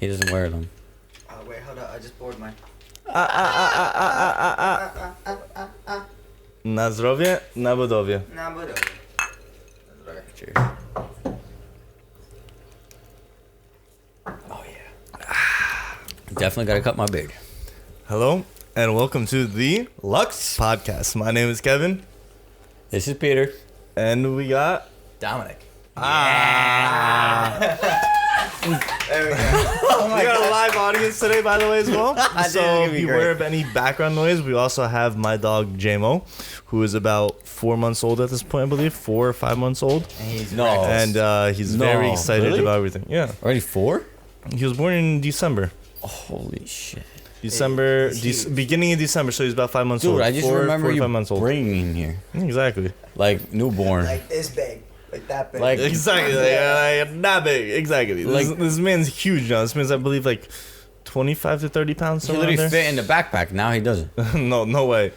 He doesn't wear them. Oh, wait, hold up. I just bored mine. Na zdrowie, na budowie. Na budowie. Cheers. Oh, yeah. Definitely gotta cut my beard. Hello, and welcome to the Lux Podcast. My name is Kevin, This is Peter. and we got... Dominic. There we go. We got a live audience today, by the way, as well. So beware of any background noise. We also have my dog, JMO, who is about 4 months old at this point, I believe. 4 or 5 months old. And he's No. reckless. And he's very excited really? about everything. Yeah. Already 4? He was born in December. Holy shit. Beginning of December, so he's about 5 months old. Dude, I just 4 remember or you 5 months old. bringing him here. Exactly. Like, newborn. Like this big. Like that big. Like- Exactly. Like, not big. Exactly. Like- This man's huge now. This man's, I believe, like 25 to 30 pounds. He Somewhere literally around fit in the backpack. Now he doesn't. there. No way.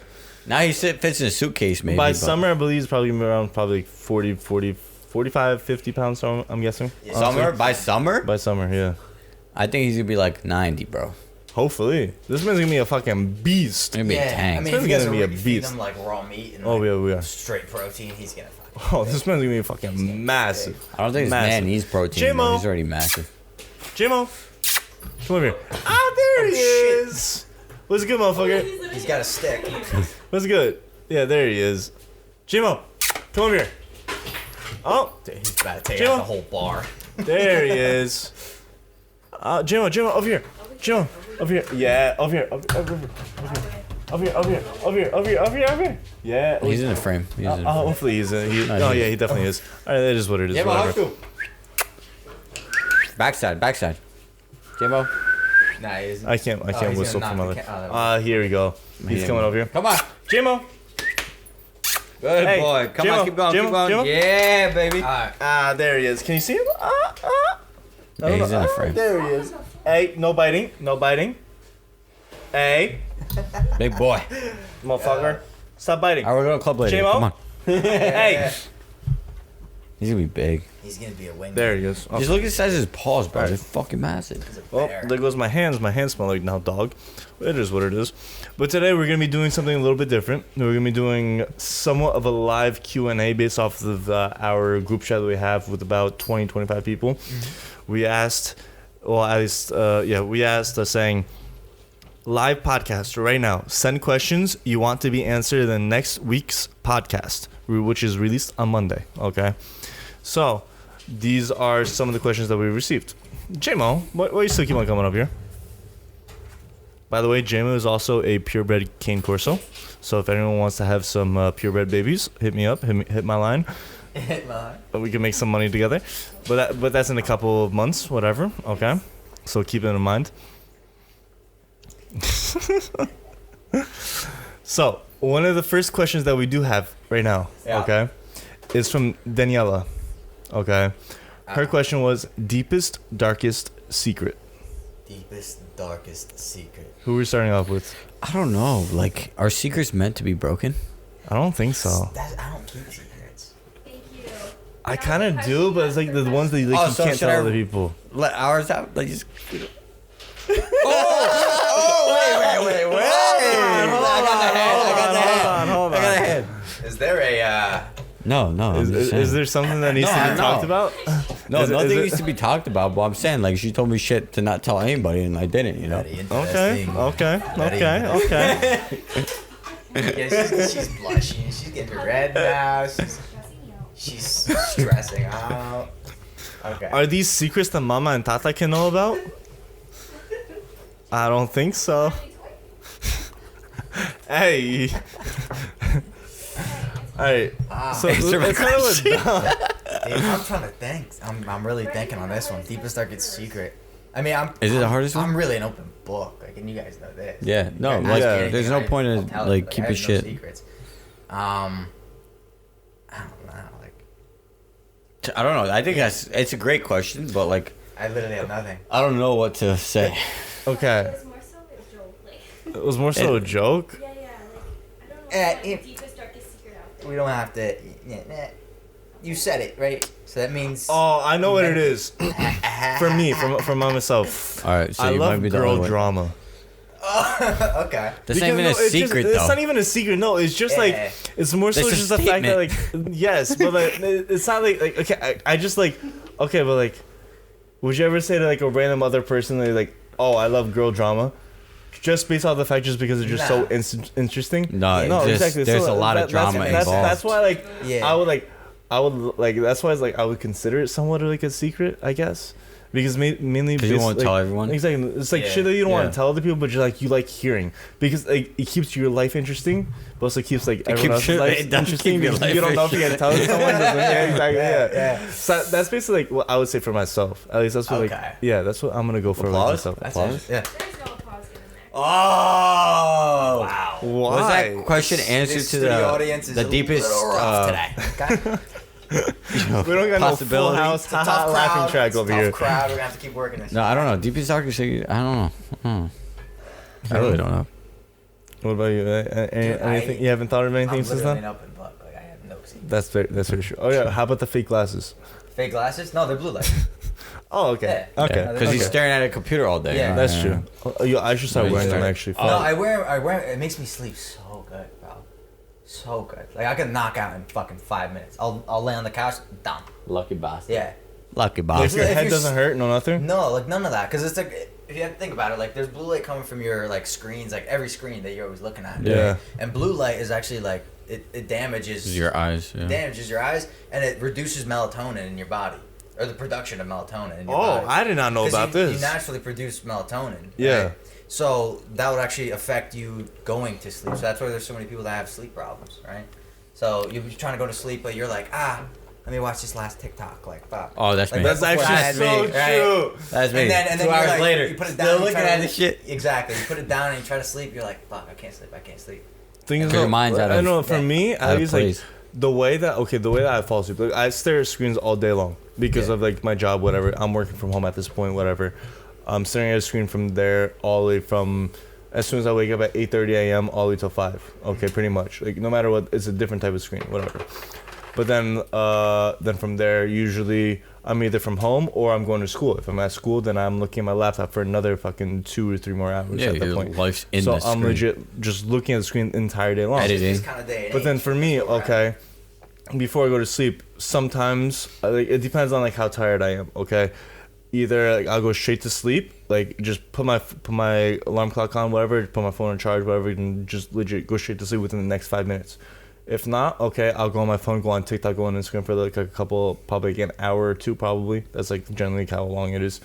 Now he fits in a suitcase, maybe. By but- summer, I believe he's probably around 45, 50 pounds, so I'm guessing. Summer? By summer? By summer, yeah. I think he's gonna be like 90, bro. Hopefully. This man's gonna be a fucking beast. He's gonna be a tank. I mean, This if you is guys gonna be a feed beast. him like raw meat and Oh, like yeah, we are. straight protein, he's gonna fucking. Oh, this man's gonna be fucking massive. I don't think this Massive. man needs protein. J-Mo. Bro. He's already massive. JMO, come over here. Ah, there he shit. is. What's good, motherfucker? He's got a stick. What's good? Yeah, there he is. JMO, come over here. Oh, Dude, he's about to take Jim. out the whole bar. there he is. JMO, over here. JMO, over here. Yeah, over here. Over here. Yeah. He's in the frame. He's in the frame. Hopefully he's in. No, Oh, he- yeah, he definitely is. All right, that is what it is. Whatever. Backside. J-Mo. Nah, he isn't. I can't he's whistle gonna from knock other. the ca- Here we go. He's Yeah. coming over here. Come on. JMO. Good Hey, boy. Come J-Mo, on, keep going, J-Mo, keep going. J-Mo. Yeah, baby. There he is. Can you see him? Yeah, he's in the frame. There he is. Hey, no biting. Hey, Big boy. motherfucker. Stop biting. All right, we're going to club later. J-Mo? Come on. Hey. He's going to be big. He's gonna be a wing. There he is. Just look at the size of his paws, bro. They're fucking massive. He's a Well, bear. there goes my hands. My hands smell like now, dog. It is what it is. But today we're going to be doing something a little bit different. We're going to be doing somewhat of a live Q&A based off of our group chat that we have with about 20, 25 people. Mm-hmm. We asked, saying, live podcast right now. Send questions you want to be answered in next week's podcast, which is released on Monday. Okay? So, these are some of the questions that we received. JMO, why you still keep on coming up here? By the way, JMO is also a purebred cane corso. So if anyone wants to have some purebred babies, hit me up, hit my line. We can make some money together. But that's in a couple of months, whatever. Okay, so keep it in mind. So one of the first questions that we do have right now, okay, is from Daniela. Okay, her question was deepest, darkest secret. Deepest, darkest secret. Who we're starting off with? I don't know. Like, are secrets meant to be broken? I don't think so. I don't keep secrets. Thank you. I kind of do, but it's like the ones that you Oh, so can't should tell I- other people. Let ours out? Like, just... Wait. I got the head. Is there a? No, I'm just Is saying. there something that needs No, to I be talked know. about? No, Is it- nothing is it- needs to be talked about, but I'm saying, like, she told me shit to not tell anybody, and I didn't, you know? Very Okay, interesting. okay. Yeah, she's blushing. She's getting red now. She's stressing out. Okay. Are these secrets that Mama and Tata can know about? I don't think so. Hey. Alright. So Answer my let's start with Dude, I'm trying to think. I'm really thinking on this one. Deepest, darkest secret. I mean, Is it the hardest one? I'm really an open book. Like, and you guys know this. Yeah, no, Ask like, me yeah, anything, there's no point I'll in, tell like, you, keep I your have shit. No secrets. I don't know. Like, I don't know. I think it's a great question, but, like, I literally have nothing. I don't know what to say. Okay. It was more so a joke. Like, It was more so a joke. yeah. Like, I don't know. Eh, Like, if- the deepest, darkest secret out there. We don't have to. you said it right. So that means. Oh, I know what it is. For me, from myself. All right, so I you might love be the girl only one. drama. Okay. That's not even a secret, though. It's not even a secret. No, it's just like Yeah. it's more so That's a just the fact that statement. like yes, but like it's not like okay. I just like okay, but like, would you ever say to like a random other person like, oh, I love girl drama, just based off the fact just because it's just so Nah. interesting? No, exactly. There's a lot of drama involved. That's why like Yeah. I would like that's why it's like I would consider it somewhat like a secret, I guess. Because mainly Because you won't like, tell everyone. Exactly, it's like Yeah. shit that you don't want Yeah. to tell other people, but you like hearing because like it keeps your life interesting, but also keeps like everyone keeps else's your- life it does interesting keep your because life you don't know if you're gonna tell someone. Yeah, exactly. Yeah. So that's basically like what I would say for myself. At least that's what Okay. like yeah, that's what I'm gonna go for Applause? myself. That's Applause? Yeah. There's no applause given there. Oh. Wow. Why? Was that question answer This to studio audience is the a deepest little rough today. Okay? We don't got no full possibility? house It's a haha tough laughing crowd. track It's a over tough here. crowd. We're gonna have to keep working this. No, I don't know. Deepest darkest secret. I don't know. I really don't know. What about you? Anything? You haven't thought of anything I'm since literally then? an open book. Like I have no secret. That's very true. Oh yeah, how about the fake glasses? Fake glasses? No, they're blue light. Oh okay, Yeah. okay. Because he's staring at a computer all day. Yeah. That's true. Oh, yo, I should start No, you wearing them start- actually. Oh. No, Fuck. I wear. It makes me sleep so good, bro. So good. Like I can knock out in fucking 5 minutes. I'll lay on the couch, done. Lucky bastard. Yeah. Lucky If bastard. your if head you're doesn't hurt, no nothing. No, like none of that. Cause it's like if you have to think about it, like there's blue light coming from your like screens, like every screen that you're always looking at. Yeah. And blue light is actually like it damages Your eyes. Yeah. damages your eyes and it reduces melatonin in your body or the production of melatonin in your Oh, body. I did not know 'Cause about you this. naturally produce melatonin. Yeah. right? So that would actually affect you going to sleep. So that's why there's so many people that have sleep problems, right? So you're trying to go to sleep, but you're like, let me watch this last TikTok. Like, fuck. Oh, that's Like, me. That's before actually I had so me, right? true. That's me. And then 2 you're hours like, later, you put it down. still you looking try at to- the shit. Exactly. You put it down and you try to sleep. You're like, fuck, I can't sleep. I can't sleep. Thing is, Because your mind's out I of- know for me, out at of least like place. the way that I fall asleep, like, I stare at screens all day long because Yeah. of like my job, whatever. I'm working from home at this point, whatever. I'm staring at a screen from there all the way from as soon as I wake up at 8:30 a.m. all the way till 5. Okay, pretty much. Like no matter what, it's a different type of screen, whatever. But then from there, usually I'm either from home or I'm going to school. If I'm at school, then I'm looking at my laptop for another fucking 2 or 3 more hours Yeah, at that your point. life's in So the I'm screen. legit just looking at the screen the entire day long. Editing. This kind of day and But then age, for me, that's where we're at. okay, before I go to sleep, sometimes like it depends on like how tired I am. Okay, either like I'll go straight to sleep, like just put my alarm clock on, whatever, put my phone on charge, whatever, and just legit go straight to sleep within the next 5 minutes. If not, okay, I'll go on my phone, go on TikTok, go on Instagram for like a couple, probably like an hour or 2, probably. That's like generally how long it is.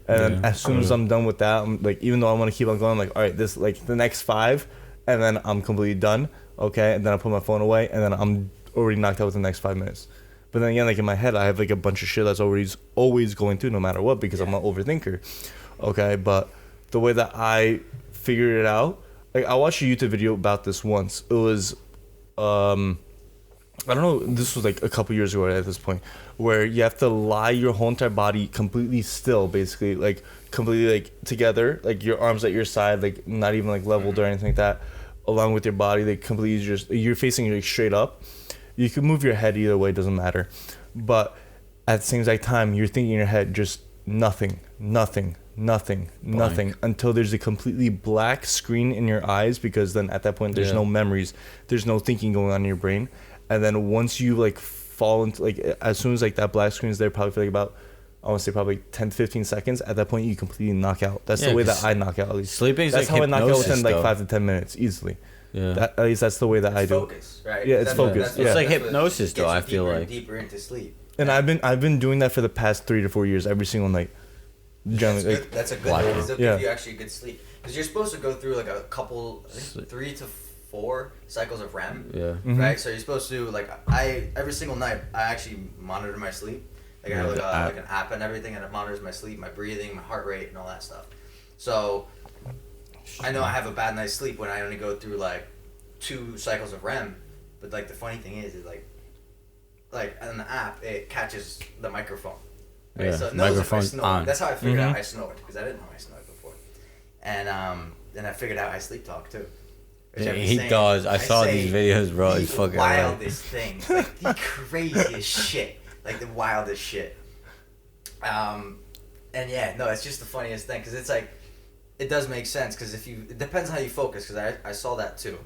And then Yeah. as soon as I'm done with that, I'm like, even though I want to keep on going, I'm like, all right, this like the next 5, and then I'm completely done. Okay, and then I put my phone away, and then I'm already knocked out within the next 5 minutes. But then again, like in my head, I have like a bunch of shit that's always going through, no matter what, because I'm an overthinker. Okay, but the way that I figured it out, like I watched a YouTube video about this once. It was, I don't know, this was like a couple years ago at this point, where you have to lie your whole entire body completely still, basically, like completely like together, like your arms at your side, like not even like leveled or anything like that, along with your body, like completely just, you're facing like straight up. You can move your head either way, doesn't matter. But at the same exact time, you're thinking in your head just nothing until there's a completely black screen in your eyes, because then at that point there's Yeah. no memories, there's no thinking going on in your brain. And then once you like fall into like, as soon as like that black screen is there, probably for like about, I want to say probably 10 to 15 seconds, at that point you completely knock out. That's Yeah, the way 'cause that I knock out, at least. Sleeping is That's like how I knock out hypnosis, within like though. 5 to 10 minutes easily. Yeah. At least that's the way that I do. Focus, right? Yeah, it's That's focus, that's yeah. It's like that's what hypnosis, though, gets you I feel deeper and like. deeper into sleep. And I've been doing that for the past 3 to 4 years, every single night. Generally, That's like, good. That's a good Wow. one. It'll Yeah. give you actually good sleep because you're supposed to go through like a couple, I think Sleep. 3 to 4 cycles of REM. Yeah. Mhm. Right, so you're supposed to like every single night I actually monitor my sleep. Like I have Yeah, the app. like an app and everything, and it monitors my sleep, my breathing, my heart rate, and all that stuff. So I know I have a bad night's sleep when I only go through like 2 cycles of REM. But like the funny thing is like on the app it catches the microphone. Right? Yeah, So it knows if I microphone's snore. on. That's how I figured out Mhm. I snored because I didn't know I snored before. And then I figured out I sleep talk too. Which I'm He saying, does. I saw say these videos, bro. the It's fucking wildest things, like the craziest shit, like the wildest shit. And yeah, no, it's just the funniest thing because it's like, it does make sense because it depends on how you focus because I saw that too,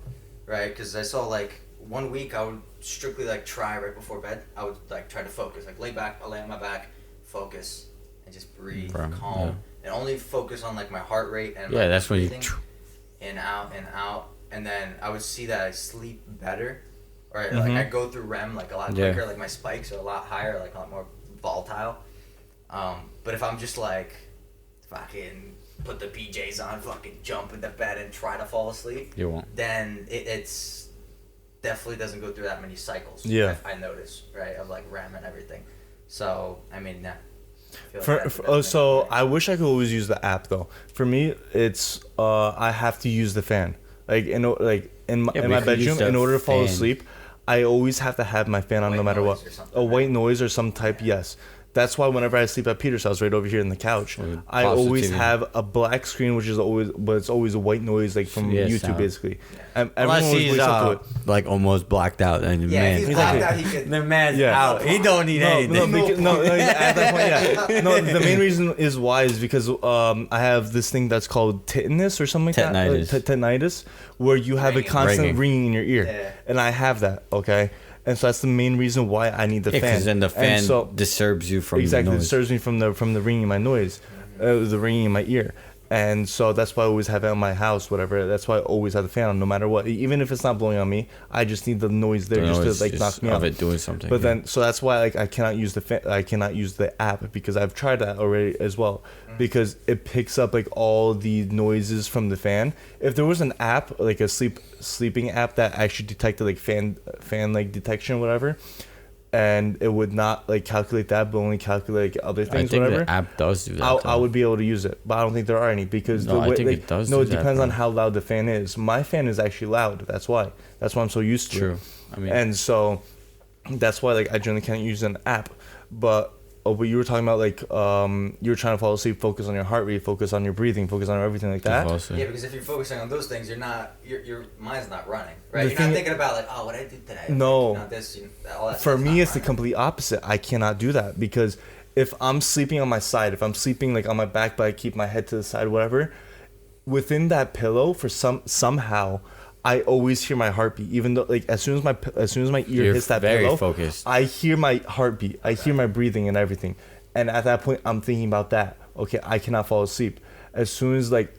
right? Because I saw like 1 week I would strictly like try right before bed. I would like try to focus, like lay back, I'll lay on my back, focus, and just breathe, calm, and only focus on like my heart rate and Yeah, that's when you. in out, and then I would see that I sleep better, or like Mhm. I go through REM like a lot quicker, like my spikes are a lot higher, like a lot more volatile. But if I'm just like fucking put the PJs on, fucking jump into bed and try to fall asleep, You won't. then it's definitely doesn't go through that many cycles. Yeah. I notice, right, of like REM and everything. So I mean, nah. I feel like that's So definitely- I wish I could always use the app though. For me, it's I have to use the fan. Like in my Yeah, but my you could use bedroom, the in order to fall fan. asleep, I always have to have my fan on White no matter noise what. or something, A white right? noise or some type, yes. That's why whenever I sleep at Peter's house, right over here in the couch, Or I pause the always TV. have a black screen, which is always, but it's always a white noise, like from Yeah, YouTube, sound. basically. Yeah. And Unless everyone always he's wakes up to it. like almost blacked out, and Yeah, man, if he's Exactly. blacked out, he could. the man's Yeah. out. He don't need anything. At that point, yeah. No, the main reason is why is because I have this thing that's called tinnitus or something like Tetanitis. that. Tinnitus, where you have a Ringing. constant ringing in your ear. Yeah. And I have that, okay? And so that's the main reason why I need the Yeah, fan. because then the fan And so, disturbs you from exactly, the it noise. disturbs me from the ringing in my noise, the ringing in my ear. And so that's why I always have it in my house, whatever. That's why I always have the fan on, no matter what. Even if it's not blowing on me, I just need the noise there The just noise to like knock me of out. it doing something. But yeah. then, so that's why like I cannot use I cannot use the app because I've tried that already as well, because it picks up like all the noises from the fan. If there was an app like a sleeping app that actually detected like fan like detection whatever, and it would not like calculate that but only calculate like, other I things think whatever. the app does do that. I would be able to use it, but I don't think there are any because No, the I way, think like, it does No, do it that, depends bro. on how loud the fan is. My fan is actually loud. That's why I'm so used to it. True. I mean, And so that's why like I generally can't use an app. But you were talking about like you were trying to fall asleep, focus on your heart rate, focus on your breathing, focus on everything like that. Yeah, because if you're focusing on those things, you're not your mind's not running, right? The You're not thing- thinking about like, oh, what I did today. No. Not this. All that For stuff's me, not it's the running. complete opposite. I cannot do that because if I'm sleeping on my side, if I'm sleeping like on my back, but I keep my head to the side, whatever, within that pillow, for somehow, I always hear my heartbeat. Even though like as soon as my ear You're hits that very pillow, focused. I hear my heartbeat. I hear my breathing and everything. And at that point, I'm thinking about that. Okay, I cannot fall asleep. As soon as like,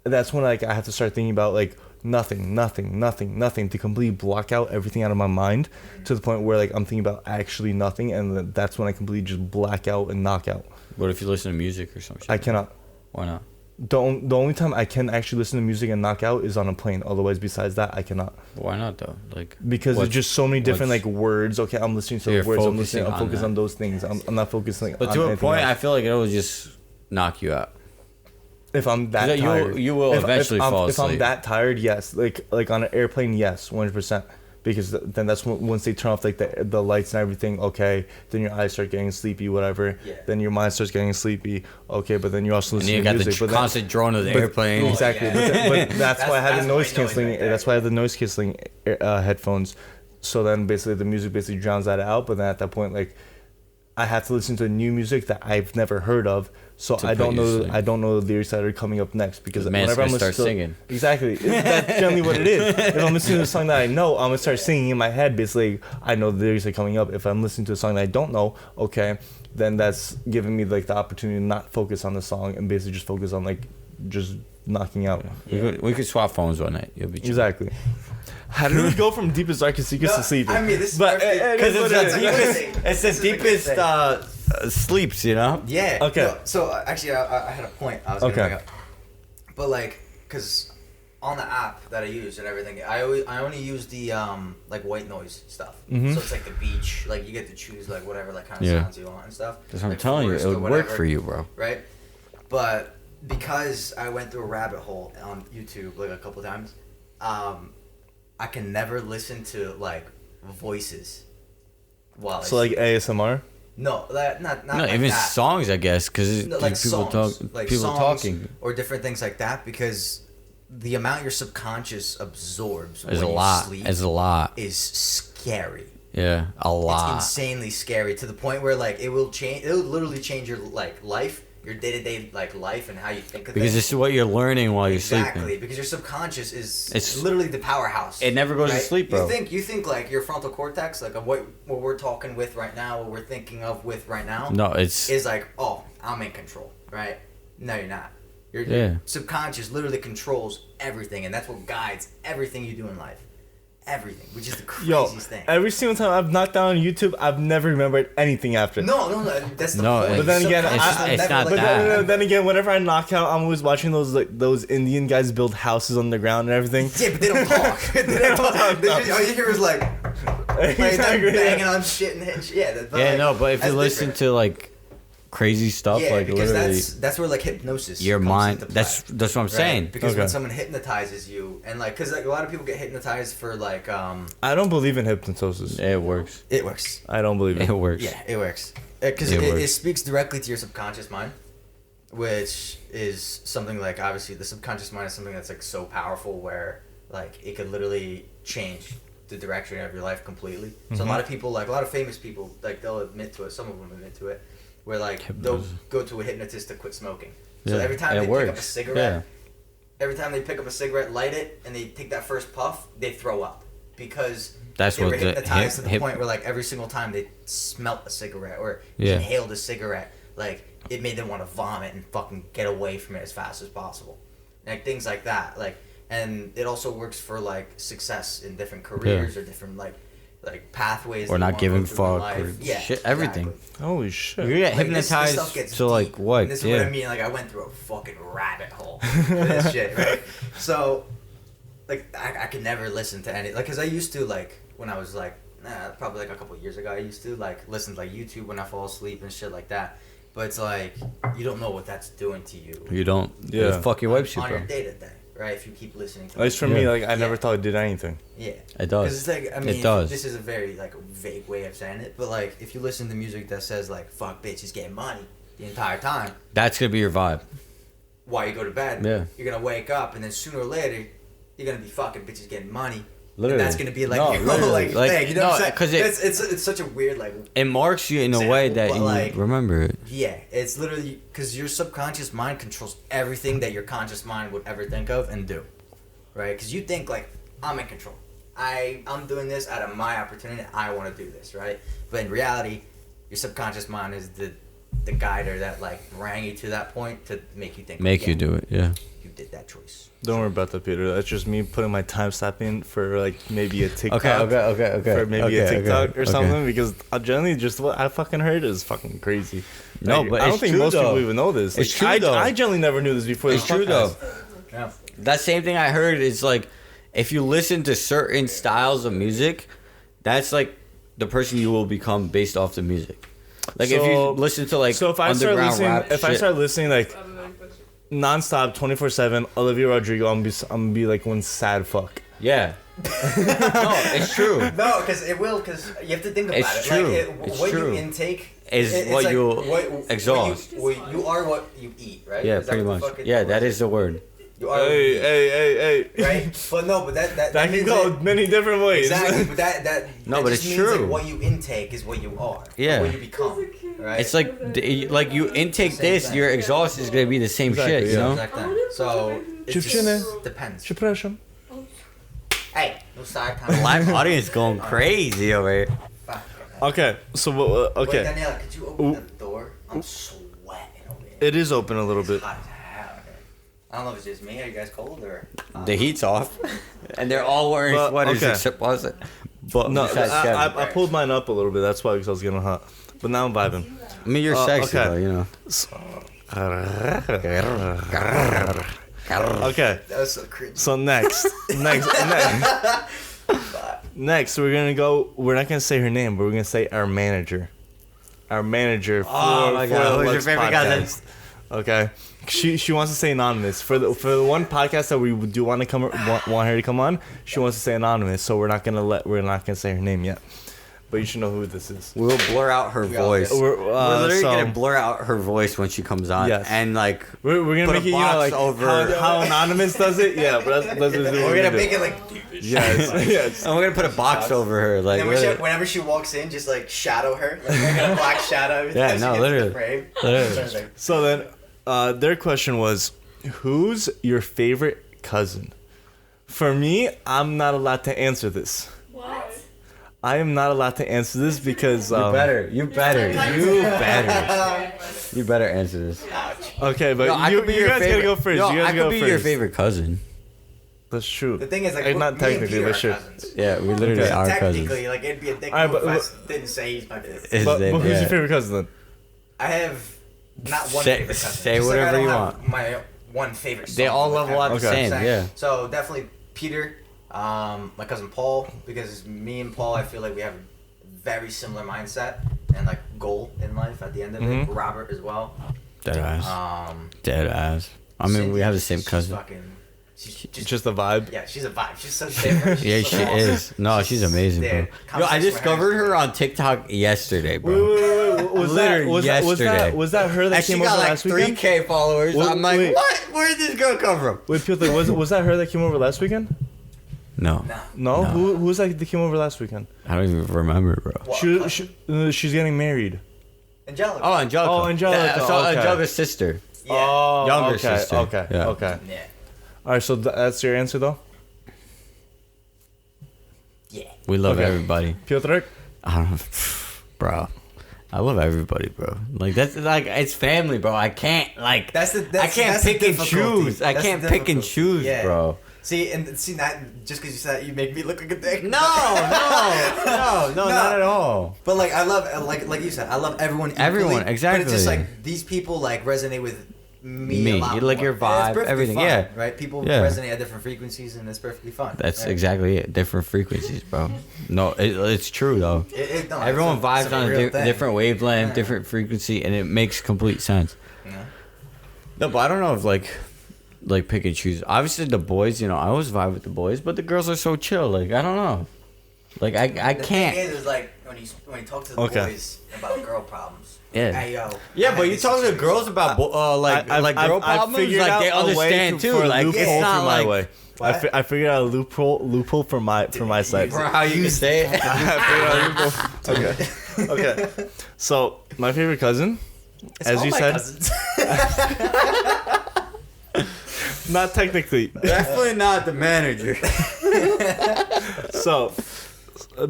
that's when like I have to start thinking about like nothing to completely block out everything out of my mind to the point where like I'm thinking about actually nothing, and that's when I completely just black out and knock out. what if you listen to music or some shit? I cannot. Why not? The only time I can actually listen to music and knock out is on a plane. Otherwise, besides that, I cannot. Why not though? Like Because there's what's- just so many different what's- like words. Okay, I'm listening to So the you're words. I'm focusing on focused that. on those things. I'm not focusing But on to a anything point, else. I feel like it will just knock you out. If I'm that 'Cause tired, you will eventually fall If I'm asleep. that tired, yes. Like on an airplane, yes, 100%. Because then that's when once they turn off like the lights and everything. Okay, then your eyes start getting sleepy, whatever. Yeah. Then your mind starts getting sleepy. Okay, but then you also And listen you to got music. the but then- constant drone of the but- airplane. Oh, Exactly, yeah. but that's why I have That's the noise white noise canceling. right there. That's why I have the noise canceling headphones. So then basically the music basically drowns that out. But then at that point, like I have to listen to new music that I've never heard of. So To I put don't you to know. sleep. I don't know the lyrics that are coming up next because The man's whenever I'm gonna listening start to, singing. exactly, that's generally what it is. If I'm listening to a song that I know, I'm gonna start singing in my head. Basically, I know the lyrics are coming up. If I'm listening to a song that I don't know, okay, then that's giving me like the opportunity to not focus on the song and basically just focus on like just knocking out. We could swap phones one night. You'll be chill. Exactly. How did we go from deepest darkest secrets to sleeping? I mean, this is But perfect. it Because is what it's it the is. deepest. It's the This is a good deepest thing. sleeps. You know. Yeah. Okay. No, so actually, I had a point I was gonna Okay. bring up, but like, cause on the app that I use and everything, I only use the like white noise stuff. Mhm. So it's like the beach, like you get to choose like whatever like kind of Yeah. sounds you want and stuff. That's what I'm like telling you. forest It or would work whatever, for you, bro. right? But because I went through a rabbit hole on YouTube like a couple times, I can never listen to like voices while So I like sleep. ASMR. No, that not No, like even that. songs, I guess, because No, like people songs, talk, like people songs talking. or different things like that. Because the amount your subconscious absorbs It's when a you lot. sleep It's a lot. is scary. Yeah, a lot. It's insanely scary to the point where like it will change. It will literally change your like life, your day to day like life, and how you think of Because things. this is what you're learning while you're Exactly, sleeping. because your subconscious is It's- literally the powerhouse. It never goes to sleep, bro. You think like your frontal cortex, like of what we're talking with right now, what we're thinking of with right now, No, it's is like, oh, I'm in control, right? No, you're not. Your Yeah. subconscious literally controls everything, and that's what guides everything you do in life. Everything, which is the Yo, craziest thing. every single time I've knocked down on YouTube, I've never remembered anything after. No, that's the No, point. But then again, Subconscious will it's never not let you- that. Then again, whenever I knock out, I'm always watching those Indian guys build houses on the ground and everything. Yeah, but they don't talk. They don't talk. All you hear is like Exactly, banging yeah. on shit and hitting shit. Yeah, yeah, no, but if you that's listen different. to like crazy stuff, Yeah, like because literally that's where like hypnosis. your comes mind. into play, That's what I'm right? saying. Because Okay. when someone hypnotizes you, and like, because like a lot of people get hypnotized for like, I don't believe in hypnosis. It works. it works. I don't believe It it. works. Yeah, it works. Because It it works. speaks directly to your subconscious mind, which is something like obviously the subconscious mind is something that's like so powerful where like it could literally change the direction of your life completely. So a lot of people, like a lot of famous people, like they'll admit to it. Some of them admit to it, where like they'll Hypnosis. go to a hypnotist to quit smoking. So Yeah, every time it they pick up a works. cigarette, every time they pick up a cigarette, light it, and they take that first puff, they throw up because That's they what were the hypnotized to the hip- point where like every single time they smelt a cigarette or Yeah. inhaled a cigarette, like it made them want to vomit and fucking get away from it as fast as possible, like things like that. Like, and it also works for like success in different careers or different like pathways. Or that not you wanna giving go through in fuck or life. shit, everything. exactly. Holy shit. You get Like, this hypnotized stuff gets to like deep. what? And this is Yeah. what I mean. Like I went through a fucking rabbit hole for this shit, right? So, like I could never listen to any because I used to like when I was like probably like a couple of years ago I used to like listen to like YouTube when I fall asleep and shit like that. But it's like you don't know what that's doing to you. You don't. Yeah. It fuck your on, website, on bro. your day to day, right? If you keep listening to At least for Yeah. me, like I never Yeah. thought it did anything. yeah. It Because does. it's like, I mean, It does. this is a very, like, vague way of saying it, but, like, if you listen to music that says, like, fuck bitches getting money the entire time, That's gonna be your vibe. while you go to bed, Yeah. you're gonna wake up, and then sooner or later, you're gonna be fucking bitches getting money. Literally. And that's gonna be, like, No, your literally. like, thing, you know what no, I'm saying? 'cause It's such a weird, like, it marks you in a way that Example, you but, like- remember it. yeah, it's literally, because your subconscious mind controls everything that your conscious mind would ever think of and do, right? Because you think, like, I'm in control. I'm doing this out of my opportunity. I want to do this, right? But in reality, your subconscious mind is the guider that like rang you to that point to make you think. Make you yeah, do it. Yeah. You did that choice. Don't worry about that, Peter. That's just me putting my time stamp in for like maybe a TikTok. Okay. For maybe a TikTok or okay. something, because generally just what I fucking heard is fucking crazy. No, Like, but I don't it's think true, most though. people even know this. It's Like, true, though. I generally never knew this before. It's this true though. podcast. Yeah. That same thing I heard is like, if you listen to certain styles of music, that's like the person you will become based off the music. Like if you So- listen to like So if I start underground listening, rap if I shit- start listening like nonstop, 24/7, Olivia Rodrigo, I'm gonna be like one sad fuck. yeah. No, it's true. No, because it will. Because you have to think about It's it. true. Like It's what true. you intake Is it's what like you exhaust. You are what you eat, right? Yeah, Is that pretty what the much. fucking Yeah, word that is the word. You are what you Hey, eat, hey. right? But no, but that That can means go that- many different ways. Exactly, but that No, that but just it's means, true. Like, what you intake is what you are. Yeah. Or what you become. Right. It's like like you intake Same this, thing. your exhaust is gonna be the same Exactly, shit. You yeah. know. Exactly. So it Dziewczyny. just depends. Przepraszam. Hey, no side The time. live audience going crazy over here. Fuck. Okay, so Wait, okay, Daniela, could you open the door? I'm sweating over here. it is open a little bit. It's hot as hell in here. I don't know if it's just me. Are you guys cold or? The heat's off, and they're all wearing But, sweaters okay. except us. But No, besides Kevin. I pulled mine up a little bit. That's why, because I was getting hot. But now I'm vibing. I mean, you're sexy okay. though, you know. Okay, That was so cringy. so next, we're gonna go. We're not gonna say her name, but we're gonna say our manager. Our manager for, Oh my for God, the who's your Lux favorite podcast. Okay, she wants to say anonymous for the one podcast that we do want to want her to come on. She wants to say anonymous, so we're not gonna say her name yet. but you should know who this is. We'll blur out her We all voice. did. We're literally so- gonna blur out her voice when she comes on. Yes. And like We're gonna put make a it, box like over. how Anonymous does it. Yeah, but that's what We're gonna do. make it like. Yes, yes. And we're gonna put a box over her. Like And literally. whenever she walks in, just like shadow her, like make a black shadow. Every Yeah, time she no, gets in the literally. frame. Literally. So then, their question was, who's your favorite cousin? For me, I'm not allowed to answer this. What? I am not allowed to answer this because You better answer this. Okay, but Yo, I you could be guys your gotta favorite- go first. Yo, you guys I go could be first. your favorite cousin. That's true. The thing is, like, Not me technically, and Peter but are sure. cousins. Yeah, we literally Okay. are Technically, cousins. like, it'd be a dick Alright, move but- if I didn't say he's my favorite. Is But that- who's yeah. your favorite cousin then? I have not one Say- favorite cousin. say Just like I whatever don't you have want. My one favorite. They song all with level out the everyone. same, yeah. So definitely Peter, my cousin Paul, because me and Paul, I feel like we have a very similar mindset and like goal in life at the end of it. Robert as well. Dead ass. Um, Dead ass. I mean, Cindy, we have the same she's cousin. Fucking, she's just, Just the vibe. yeah, she's a vibe. She's so different. Yeah, She's she so awesome. is. No, she's amazing, bro. Dude, Yo, I conversation with discovered is her great. on TikTok yesterday, Wait, bro. was Literally that yesterday. was that her that And she came over got like last weekend? 3K followers. Wait, I'm like, wait. what? Where did this girl come from? Wait, Piotr, was that her that came over last weekend? No, Nah. No, No. who was that came over last weekend? I don't even remember, bro. What, She's getting married. Angelica. Oh, Angelica. Oh, Angelica, So okay. Angelica's sister. Yeah. Oh, Younger okay, sister. Okay, Yeah. okay. Yeah. All right, so that's your answer though, Yeah. We love Okay. everybody. Piotr. I don't, bro. I love everybody, bro. Like that's like it's family, bro. I can't like That's the. I can't that's the pick and difficulty. choose. I That's can't the pick and difficulty. choose, Yeah. bro. See that just because you said that, you make me look like a dick. No, no, not at all. But like I love like you said, I love everyone. Equally, Everyone, But it's just exactly. like these people like resonate with me. Me. A lot You like more. your And it's vibe, perfectly everything, fine, yeah. Right. People Yeah. resonate at different frequencies, and it's perfectly fine. That's right? exactly it. Different frequencies, bro. No, it's true though. No, Everyone it's a vibes on a real thing. different wavelength, Yeah. different frequency, and it makes complete sense. Yeah. No, but I don't know if like pick and choose. Obviously, the boys, I always vibe with the boys, but the girls are so chill. Like I don't know. Like I The can't. thing is like when you talk to the Okay. boys about girl problems. Yeah. Hey yo. Yeah, I but had you this talk to the situation. girls about girl problems, figured like out they a way understand too. for a Like loophole it's not through my like way. What? I figured out a loophole for my side. for how you can say it. I figured out a loophole. Okay. Okay. So my favorite cousin, It's as all you my said, cousins. not technically. Definitely not the manager. So,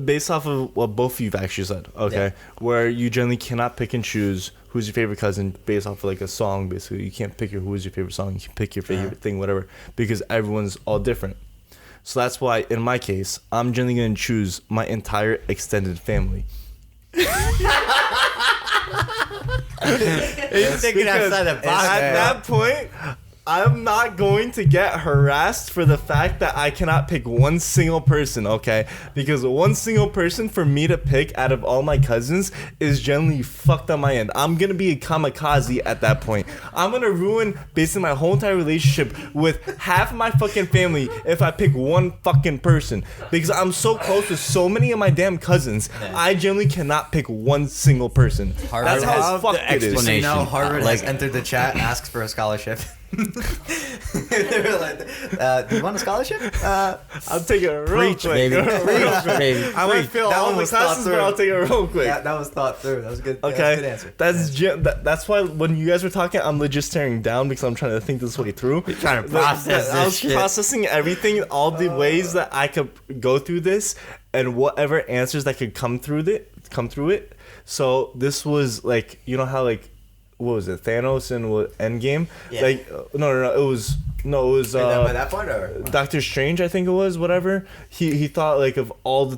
based off of what both of you've actually said, okay, where you generally cannot pick and choose who's your favorite cousin based off of like a song. Basically, you can't pick who is your favorite song. You can pick your favorite thing, whatever, because everyone's all different. So that's why, in my case, I'm generally gonna choose my entire extended family. He's thinking Because outside the box. at man. that point, I'm not going to get harassed for the fact that I cannot pick one single person, okay? Because one single person for me to pick out of all my cousins is generally fucked on my end. I'm gonna be a kamikaze at that point. I'm gonna ruin basically my whole entire relationship with half my fucking family if I pick one fucking person. Because I'm so close with so many of my damn cousins, I generally cannot pick one single person. That's how fucked it is. explanation. So now Harvard Like- has entered the chat and asks for a scholarship. They were like, do you want a scholarship? I'll take it real Preach, quick. baby. Real Preach, quick. baby. I might Preach. fail That all one the was thought classes, but through. I'll take it real quick. That was thought through. That was good. Okay, That was a good answer. that's why when you guys were talking, I'm legit staring down because I'm trying to think this way through. You're trying to process I this was shit. processing everything, all the ways that I could go through this, and whatever answers that could come through it. So this was like, you know how like, what was it, Thanos and what Endgame? Yeah. Like it was By that point, or Doctor Strange, I think it was, whatever. He thought like of all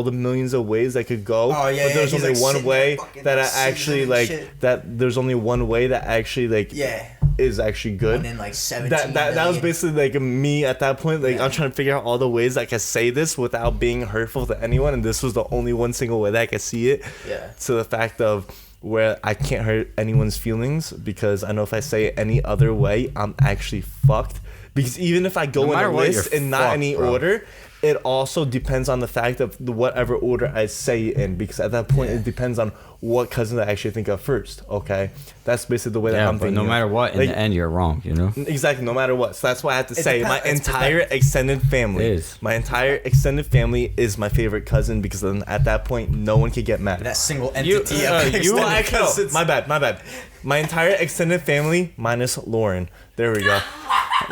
the millions of ways I could go. Oh, yeah, but there's yeah, he's, only like, one sitting way there fucking, that I like, singing actually and like shit. that there's only one way that actually like yeah, is actually good. and then like 17. That was million. basically like me at that point. Like Yeah. I'm trying to figure out all the ways I could say this without being hurtful to anyone, and this was the only one single way that I could see it. Yeah. To the fact of where I can't hurt anyone's feelings because I know if I say it any other way, I'm actually fucked because even if I go No in matter a what, list you're and not fucked, any bro. order, it also depends on the fact of whatever order I say in, because at that point it depends on what cousins I actually think of first. Okay, that's basically the way that Yeah, I'm but thinking. no of. matter what, in Like, the end, you're wrong. You know. exactly, no matter what. So that's why I have to It say depends- my it's entire extended family. It is. My entire extended family is my favorite cousin because then at that point no one can get mad. That single You- entity you of extended Actually, no, cousins. my bad. My entire extended family minus Lauren. There we go.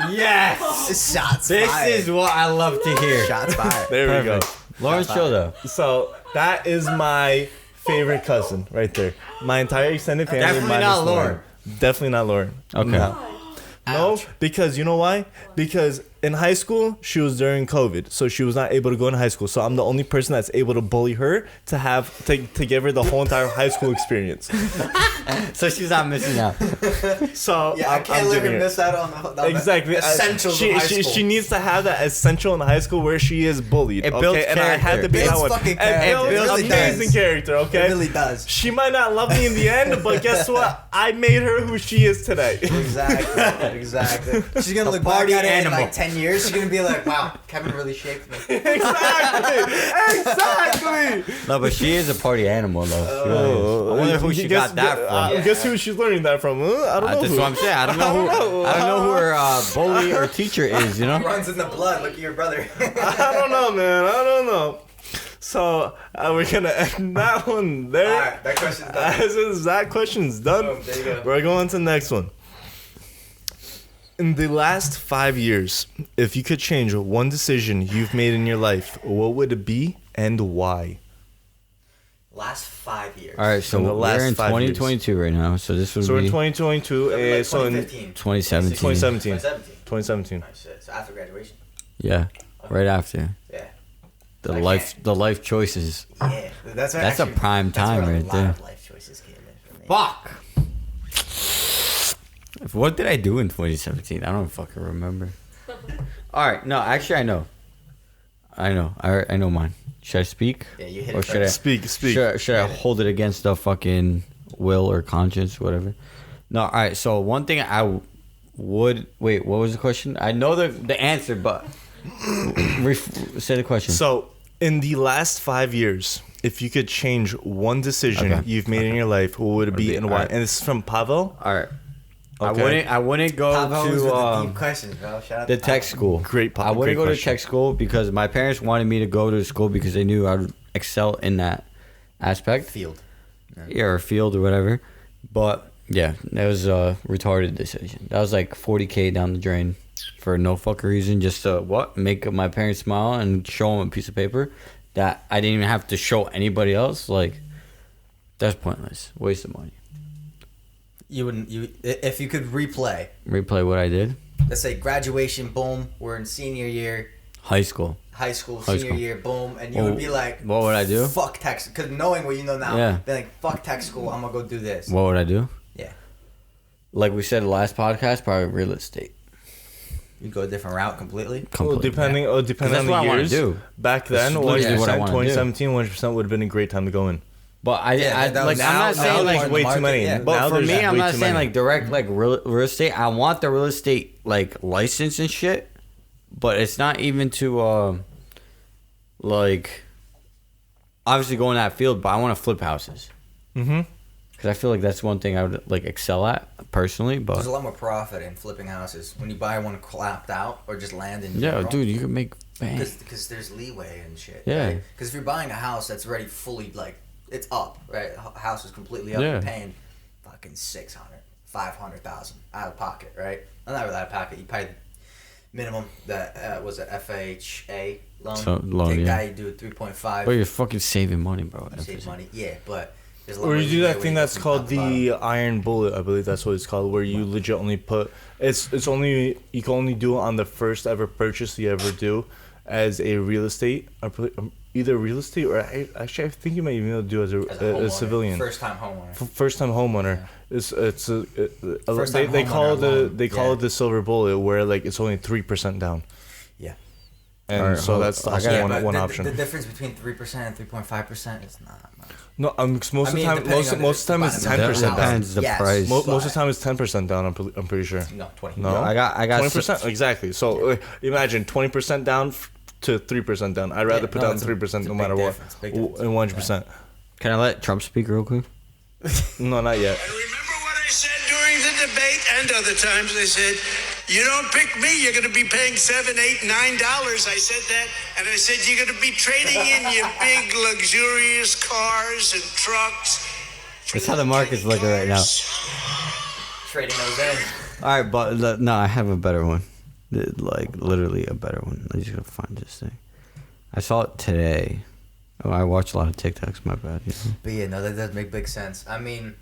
Yes. Shots This fired. is what I love to hear. Shots fired. There we go. Lawrence, chill though. So that is my favorite cousin right there. My entire extended family. Definitely minus not Lauren. Definitely not Lauren. Okay. No, because you know why? Because in high school she was during COVID, so she was not able to go in high school. So I'm the only person that's able to bully her to give her the whole entire high school experience. So she's not missing out. So Yeah, I can't let her giving miss out on the exactly essentials she, of high she, school. she needs to have that essential in high school where she is bullied. It builds okay, and I had to be character. that It's one. fucking It character. builds It really amazing does. character. Okay, It really does. She might not love me in the end, but guess what? I made her who she is today. Exactly. She's gonna look back party at it in animal. like 10 years. She's gonna be like, "Wow, Kevin really shaped me." Exactly. No, but she is a party animal though. She really is. I wonder who she Guess- got that from. Guess who she's learning that from? I don't know. That's who. what I'm saying. I don't know who her bully or teacher is. You know. Runs in the blood. Look at your brother. I don't know, man. I don't know. So we're gonna end that one there. All right, that question's done. As that question's done, Boom, there you go. we're going to the next one. In the last 5 years, if you could change one decision you've made in your life, what would it be and why? Last 5 years. All right, so In the last we're in 5 years. 2022 right now. So this would So we're be in 2022, Like so in 2015. 2017. 2017. 2017. 2017. Nice shit. So after graduation. Yeah, right after Yeah. the Okay. life choices. Yeah. That's That's a prime time where right a lot there. of life choices came in for me. Fuck. What did I do in 2017? I don't fucking remember. All right, no, actually I know. I know mine. Should I speak? Yeah, you hit Or it should I first. Speak. should I hold it against the fucking will or conscience, whatever? No, all right. So one thing I would wait. What was the question? I know the answer, but say the question. So, in the last 5 years, if you could change one decision Okay. you've made in your life, what would it be and why? Alright. And this is from Pavel. All right. Okay. I wouldn't go Pablo's with the to deep questions, bro. Shout out the to tech Pablo. school. Great I wouldn't great go to question. tech school because my parents wanted me to go to school because they knew I would excel in that aspect. Field. Yeah, or field or whatever. But yeah, that was a retarded decision. That was like 40K down the drain for no fucking reason, just to make my parents smile and show them a piece of paper that I didn't even have to show anybody else. Like, that's pointless. Waste of money. You wouldn't. If you could replay. Replay what I did. Let's say graduation. Boom. We're in senior year. High school. High school. High Senior school. year. Boom. And you Well, would be like, what would I do? Fuck tech. Because knowing what you know now, Yeah. be like, fuck tech school. I'm gonna go do this. What would I do? Yeah. Like we said in the last podcast, probably real estate. You go a different route completely. Well, Completely. depending on that's the what I wanna years. do. Back That's then, literally what I 100%, wanna do. 2017, 100% would have been a great time to go in. But Yeah, I that like was- I'm now- not now saying there's like more way market, too many. yeah. But Now for there's me, I'm way not too saying many. like direct like real estate. I want the real estate like license and shit, but it's not even to like obviously go in that field. But I want to flip houses Mm-hmm. because I feel like that's one thing I would like excel at personally. There's But a lot more profit in flipping houses when you buy one clapped out or just land in. yeah, general. dude, you can make bang. Because there's leeway and shit. Yeah. Because if you're buying a house that's already fully like it's up, right? House is completely up. Yeah. You're paying fucking 600, 500,000 out of pocket, right? Well, not really out of pocket. You pay minimum that was an FHA loan. So, loan, Take yeah. that, you do it 3.5. But you're fucking saving money, bro. You save money, yeah, but there's a lot Or more you do leeway that when thing you go that's from called top to bottom. the iron bullet. I believe that's what it's called, where you legit only put it's only you can only do it on the first ever purchase you ever do as a real estate, either real estate or actually I think you might even be able to do it As as a homeowner, civilian. first-time homeowner. First time homeowner. It's First-time they call homeowner it the loan, they call yeah. it the silver bullet, where like it's only 3% down. Yeah. And Alright, so hold on. that's I also gotta- one the, option. The difference between 3% and 3.5% is not much. No, most I of the mean, time, depending on most of the time it's the bottom 10% of down. depends the Yes. price. Most of the time it's 10% down. I'm pretty sure. No, 20. No, I got 20% exactly. So imagine 20% down to 3% down. I'd rather put no, down it's a- 3% it's a no big matter what. difference, big difference. And 100%. Can I let Trump speak real quick? No, not yet. And remember what I said during the debate and other times? I said, you don't pick me, you're going to be paying $7, $8, $9. I said that. And I said, you're going to be trading in your big, luxurious cars and trucks. That's how the market's looking right now. Trading those in. All right, but no, I have a better one. Like literally a better one. I'm just gonna find this thing. I saw it today. Oh, I watch a lot of TikToks. My bad. You know? But yeah, no, that does make big sense. I mean,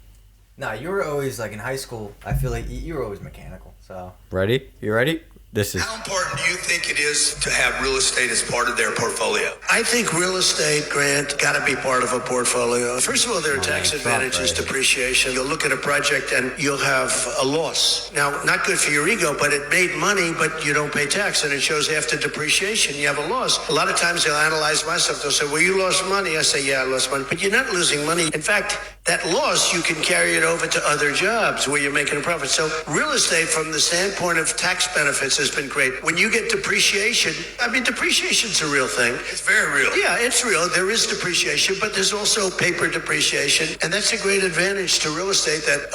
you were always like in high school. I feel like you were always mechanical. So Ready? You ready? This is How important do you think it is to have real estate as part of their portfolio? I think real estate, Grant, got to be part of a portfolio. First of all, there are tax Trump, advantages, right? depreciation. You'll look at a project and you'll have a loss. Now, not good for your ego, but it made money, but you don't pay tax, and it shows after depreciation you have a loss. A lot of times they'll analyze my stuff. They'll say, well, you lost money. I say, yeah, I lost money. But you're not losing money. In fact, that loss, you can carry it over to other jobs where you're making a profit. So real estate, from the standpoint of tax benefits, has been great. When you get depreciation, I mean, depreciation's a real thing. It's very real. Yeah, it's real. There is depreciation, but there's also paper depreciation. And that's a great advantage to real estate that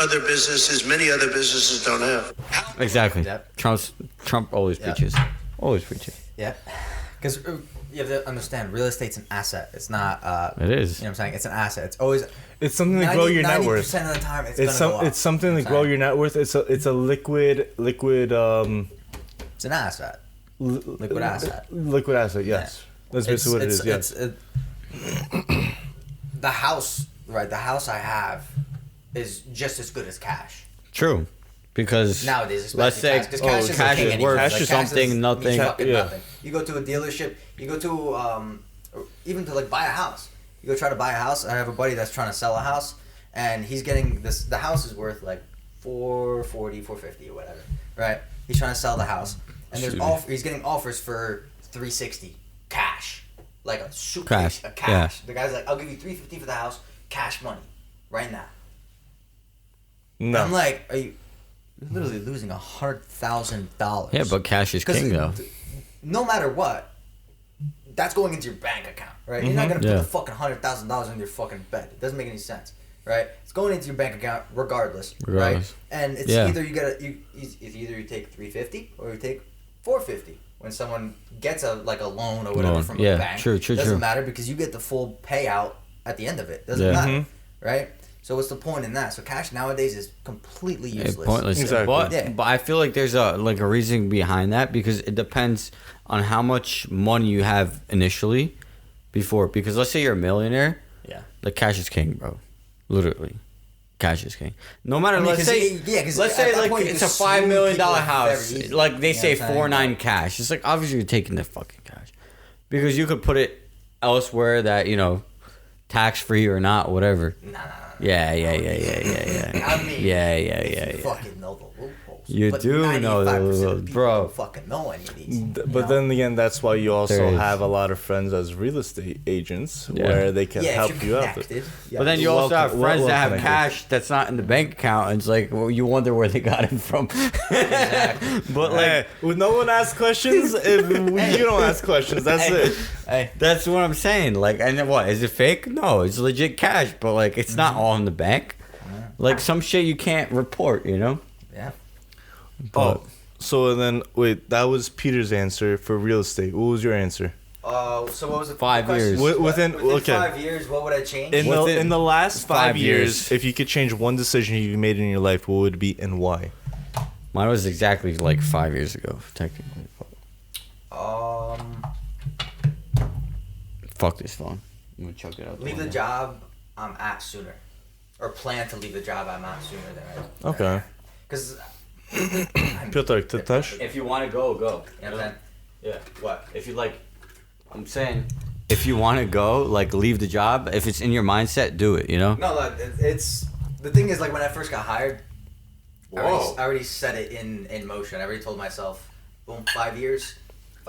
many other businesses don't have. exactly. Yep. Trump always Yep. preaches. Always preaches. yeah, because you have to understand, real estate's an asset. It's not. It is. You know what I'm saying? It's an asset. It's always. It's something to grow your net worth. 90% of the time, it's It's gonna go up. it's something You to know grow what I'm your net worth. It's a liquid It's an asset. Liquid asset. Liquid asset. Yes, that's basically what it is. Yes. The house, right? The house I have is just as good as cash True. Because nowadays. Especially let's say cash, 'cause cash is cash king is anyway. worth Cash is something, means nothing. fucking Yeah. nothing. You go to a dealership. You go to or even to like buy a house. You go try to buy a house. I have a buddy that's trying to sell a house, and he's getting this. The house is worth like $440, $450 or whatever, right? He's trying to sell the house, and he's getting offers for $360 cash, like a super Cash, a cash. yeah. The guy's like, I'll give you $350 for the house, cash money, right now. No. I'm like, are you? You're literally losing $100,000. Yeah, but cash is 'Cause king though. No matter what, that's going into your bank account, right? You're not gonna put Yeah. the fucking $100,000 in your fucking bed. It doesn't make any sense, right? It's going into your bank account regardless, Regardless. right? And it's Yeah. either it's either you take $350 or you take $450. When someone gets a loan or whatever Loan, from yeah, a bank, true, doesn't matter because you get the full payout at the end of it. Doesn't Yeah. matter, right? So what's the point in that? So cash nowadays is completely It's useless. pointless. Exactly. But, Yeah. but I feel like there's a reason behind that because it depends on how much money you have initially before. Because let's say you're a millionaire, Yeah. like cash is king, bro. Literally. Cash is king. No matter, I mean, let's 'cause say, yeah, 'cause let's at say that like point you it's can a $5 swing million people house. very easily. Like they You know say what I'm saying? 4.9 cash. It's like obviously you're taking the fucking cash because you could put it elsewhere that tax free or not, whatever. Nah. Yeah. I mean, Yeah. you fucking know the loopholes. You But do know the 95% of loopholes, people bro. don't fucking know any of these. But then again, that's why you There also is. have a lot of friends as real estate agents Yeah. where they can yeah, help if you you're out. connected. But then you also have Welcome- friends that have welcome, cash that's not in the bank account, and it's like, well, you wonder where they got it from. But like, Hey, when no one asks questions, if you don't ask questions, that's it. Hey, that's what I'm saying. Like, and then what? Is it fake? No, it's legit cash, but like, it's not all in the bank. Like some shit you can't report, yeah. Oh, so then wait, that was Peter's answer for real estate. What was your answer? So what was it? 5 years. Within- okay. 5 years, what would I change? In the last 5 years, 5 if you could change one decision you made in your life, what would it be and why? Mine was exactly like 5 years ago, technically. Fuck this phone. I'm gonna chuck it out. Leave the job I'm at sooner, or plan to leave the job I'm at sooner than Okay. Because Piotr, ty też? If you want to go, go. you know what I'm saying? Yeah. What? If you like, I'm saying, if you want to go, like, leave the job. If it's in your mindset, do it. No, like, it's the thing is, like, when I first got hired, I already set it in motion. I already told myself, boom, 5 years.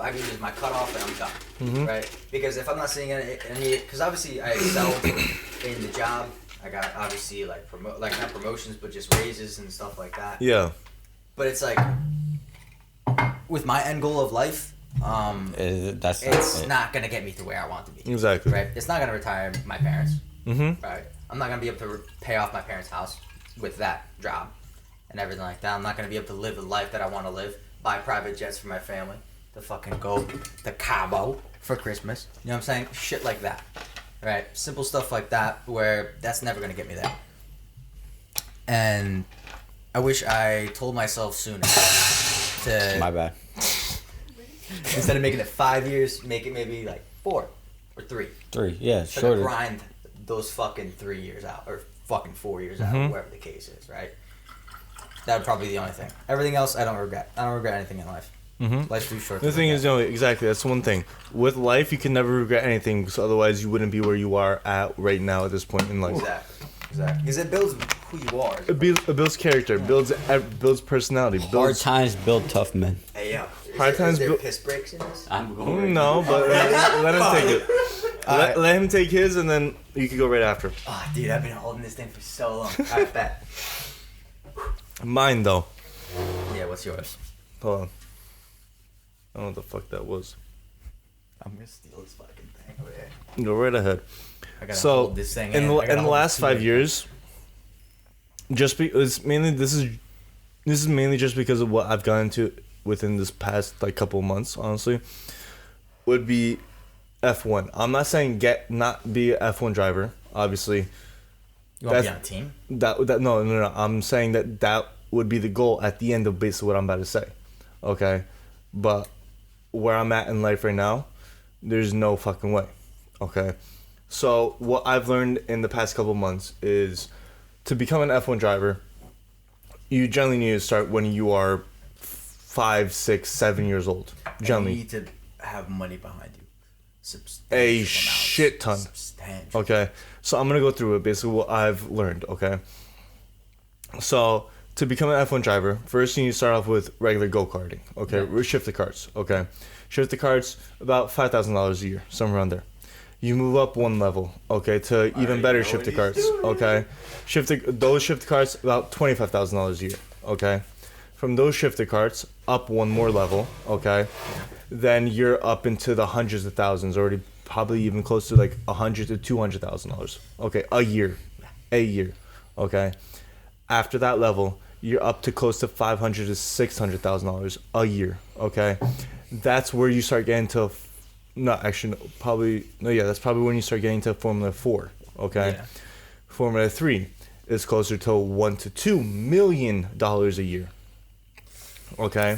5 years is my cutoff, and I'm done. Mm-hmm. Right? Because if I'm not seeing any, because obviously I excelled in the job. I got obviously like not promotions, but just raises and stuff like that. Yeah. But it's like with my end goal of life, That's it's not gonna get me to where I want to be. Exactly. Right? It's not gonna retire my parents. Mm-hmm. Right? I'm not gonna be able to pay off my parents' house with that job and everything like that. I'm not gonna be able to live the life that I want to live. Buy private jets for my family to fucking go to Cabo for Christmas. You know what I'm saying? Shit like that. Right? Simple stuff like that where that's never gonna get me there. And I wish I told myself sooner to my bad. instead of making it 5 years, make it maybe like 4 or 3. 3, yeah, So to shorter. grind those fucking 3 years out or fucking 4 years out, Mm-hmm. whatever the case is, right? That would probably be the only thing. Everything else, I don't regret. I don't regret anything in life. Mm-hmm. Life's too short. The to thing regret. is, exactly, that's one thing. With life, you can never regret anything, because otherwise you wouldn't be where you are at right now at this point in life. Exactly. Because it builds who you are. It builds character, builds personality, Hard builds... times build tough men. Hey, yo. Hard times Is there build- piss breaks in this? I'm going. No, but let him take it. Alright. Let him take his, and then you can go right after. Oh, dude, I've been holding this thing for so long. I bet. Mine, though. Yeah, what's yours? Hold on. I don't know what the fuck that was. I'm gonna steal this fucking thing over here. Go right ahead. I gotta So, hold this thing in the I gotta in the hold last this 5 thing. years, this is mainly just because of what I've gotten into within this past like couple of months. Honestly, would be F1. I'm not saying not be a F1 driver. Obviously, You want to be that's- on a team? that no. I'm saying that would be the goal at the end of basically what I'm about to say. Okay, but where I'm at in life right now, there's no fucking way. Okay, so what I've learned in the past couple months is to become an F1 driver, you generally need to start when you are 5, 6, 7 years old. And you Generally, need to have money behind you. Substantial a amounts. shit ton. Substantial. Okay, so I'm gonna go through it. Basically, what I've learned. Okay, so to become an F1 driver, first you need to start off with regular go karting. Okay, Yeah. shift the carts. Okay, shift the carts about $5,000 a year, somewhere around there. You move up one level. Okay, to even already better know shift what the he's carts. doing. Okay, those shift carts about $25,000 a year. Okay, from those shifter carts up one more level. Okay, then you're up into the hundreds of thousands, already probably even close to like $100,000 to $200,000. Okay, a year. Okay, after that level, you're up to close to $500,000 to $600,000 a year. Okay, that's where you start getting to. That's probably when you start getting to Formula 4. Okay, Yeah. Formula 3 is closer to $1 to $2 million a year. Okay,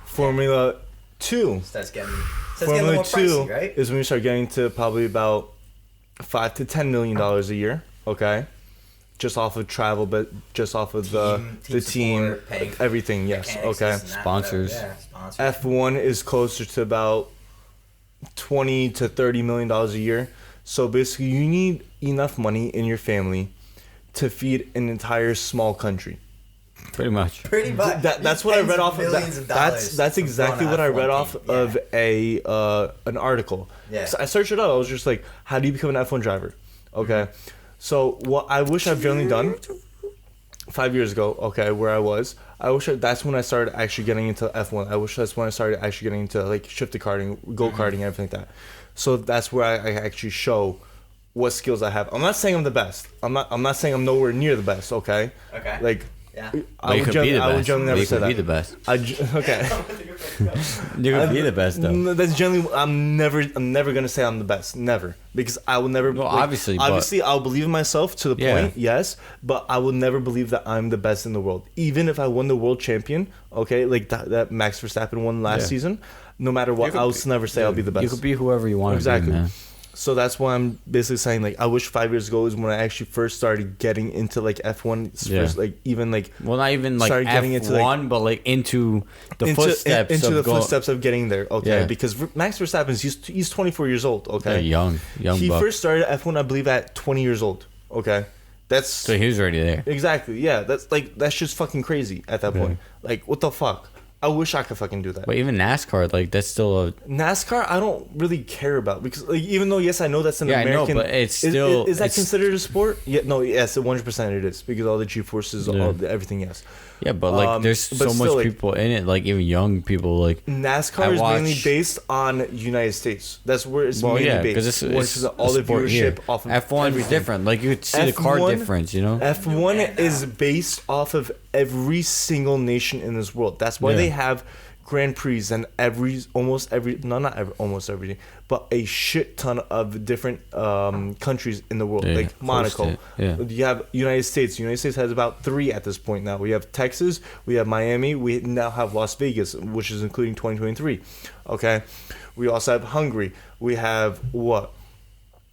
Formula 2. Starts getting a Formula little 2 pricey, right? is when you start getting to probably about $5 to $10 million a year. Okay, just off of travel, but just off of the team, support, paying for everything. Yes. mechanics, Okay. this and that, Sponsors. whatever. Yeah, sponsors. F1 is closer to about $20 to $30 million a year. So basically, you need enough money in your family to feed an entire small country. Pretty much. Pretty much. That's what I read off of. Millions of dollars That's from exactly going what I to read F1 off team. of Yeah. an article. Yeah. So I searched it up. I was just like, how do you become an F1 driver? Okay. So what I wish I've generally done 5 years ago, okay, where I was, that's when I started actually getting into F1. I wish that's when I started actually getting into like shifted karting, go karting, everything like that. So that's where I actually show what skills I have. I'm not saying I'm the best. I'm not saying I'm nowhere near the best. Okay. Okay. Like. Yeah. But you could be the I would best. generally But never you say could that. be the best. Okay. You could be the best though. No, that's generally. I'm never gonna say I'm the best. Never, because I will never. Well, obviously, but- obviously, I'll believe in myself to the Yeah. point. Yes, but I will never believe that I'm the best in the world. Even if I won the world champion, okay, like that Max Verstappen won last Yeah. season. No matter what, could I'll be- never say I'll be the best. You could be whoever you want Exactly. to be, man. So that's why I'm basically saying like I wish 5 years ago is when I actually first started getting into like F1. Yeah. First, like even like Well, not even like Started getting into, like- F1, but like into the into footsteps into of the go- footsteps of getting there. Okay, Yeah. because Max Verstappen he's 24 years old. Yeah, Okay, young he buck. first started F1 I believe at 20 years old. Okay, that's So he was already there. exactly, yeah, that's just fucking crazy at that point. Like what the fuck. I wish I could fucking do that. But even NASCAR, like that's still a NASCAR, I don't really care about because like, even though yes, I know that's an Yeah, I know, American. but it's still- is that it's- considered a sport? Yeah, no, yes, 100% it is because all the G forces, Yeah. everything. Yes, yeah. But like there's but so still, much like, people in it, like even young people, like NASCAR I is mainly watch- based on United States. That's where it's well, mainly yeah, based. because Which is a all the sport viewership here. off of F1 is everything. different. Like you could see the car F1 difference, you know. F1 Yeah. is based off of every single nation in this world. That's why Yeah. they have Grand Prix and almost every almost every, but a shit ton of different countries in the world, Yeah, like Monaco. host it, yeah. You have United States. United States has about 3 at this point now. We have Texas, we have Miami, we now have Las Vegas, which is including 2023. Okay, we also have Hungary. We have what?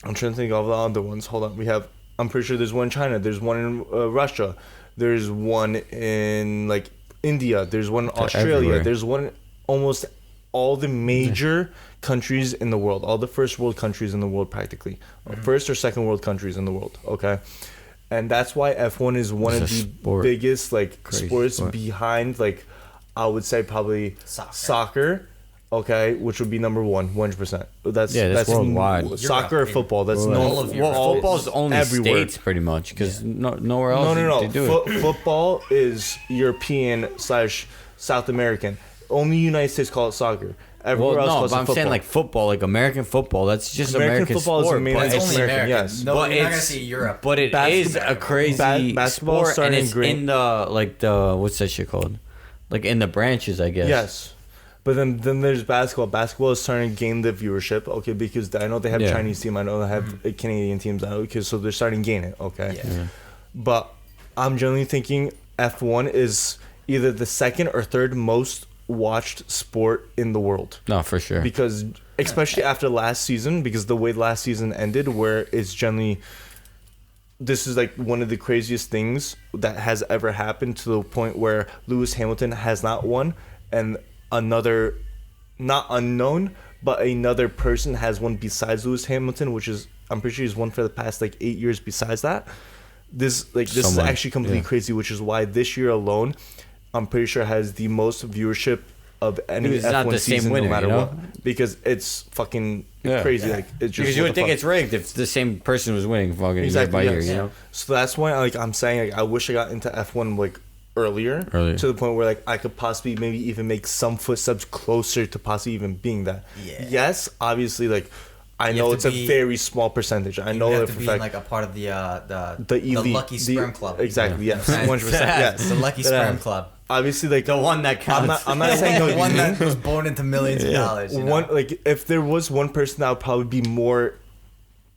I'm trying to think of the other ones. Hold on. We have. I'm pretty sure there's one in China. There's one in Russia. There's one in like India. There's one in Australia. everywhere. There's one in almost all the major countries in the world. All the first world countries in the world, practically. First or second world countries in the world. Okay. And that's why F1 is one It's of a the sport. biggest like Crazy sports sport. behind like I would say probably soccer. Okay, which would be number 1, 100%. That's worldwide. Soccer or football. That's Well, no all of Europe. well, football's only everywhere. states pretty much because nowhere else No. they do it. Football is European / South American. Only United States call it soccer. Everywhere Well, else no, calls but it I'm football. saying like football, like American football. That's just American American football is sport, the main- but It's It's only American, American. yes. No, But you're not gonna it's- see Europe. But it is a crazy basketball sport, and starting it's green- in the like the what's that shit called? Like in the branches, I guess. Yes. But then there's basketball. Basketball is starting to gain the viewership, okay, because I know they have Yeah. Chinese team, I know they have Canadian teams, okay, so they're starting to gain it, okay. Yeah. But I'm generally thinking F1 is either the second or third most watched sport in the world. No, for sure. Because especially after last season, because the way last season ended, where it's generally this is like one of the craziest things that has ever happened to the point where Lewis Hamilton has not won and another not unknown but another person has won besides Lewis Hamilton, which is I'm pretty sure he's won for the past like 8 years besides that. This is Someone, actually completely yeah. crazy, which is why this year alone I'm pretty sure has the most viewership of any Because F1 it's not the same season, winner, no matter you know? what, because it's fucking Yeah. crazy. Like it's just because you what would the think fuck. it's rigged if the same person was winning fucking exactly year by yes. year, you know? So that's why like I'm saying like I wish I got into F1 like earlier to the point where like I could possibly maybe even make some footsteps closer to possibly even being that. Yeah. Yes, obviously like I You know have it's to a be- very small percentage. I You know have that to for be fact. like a part of the the elite, Lucky Sperm Club. Exactly. Yes. Yeah. 100%. Yes. The Lucky That Sperm ass. Club. Obviously, like The one that counts. I'm not saying no. The one that was born into millions of dollars. You know? One like if there was one person that would probably be more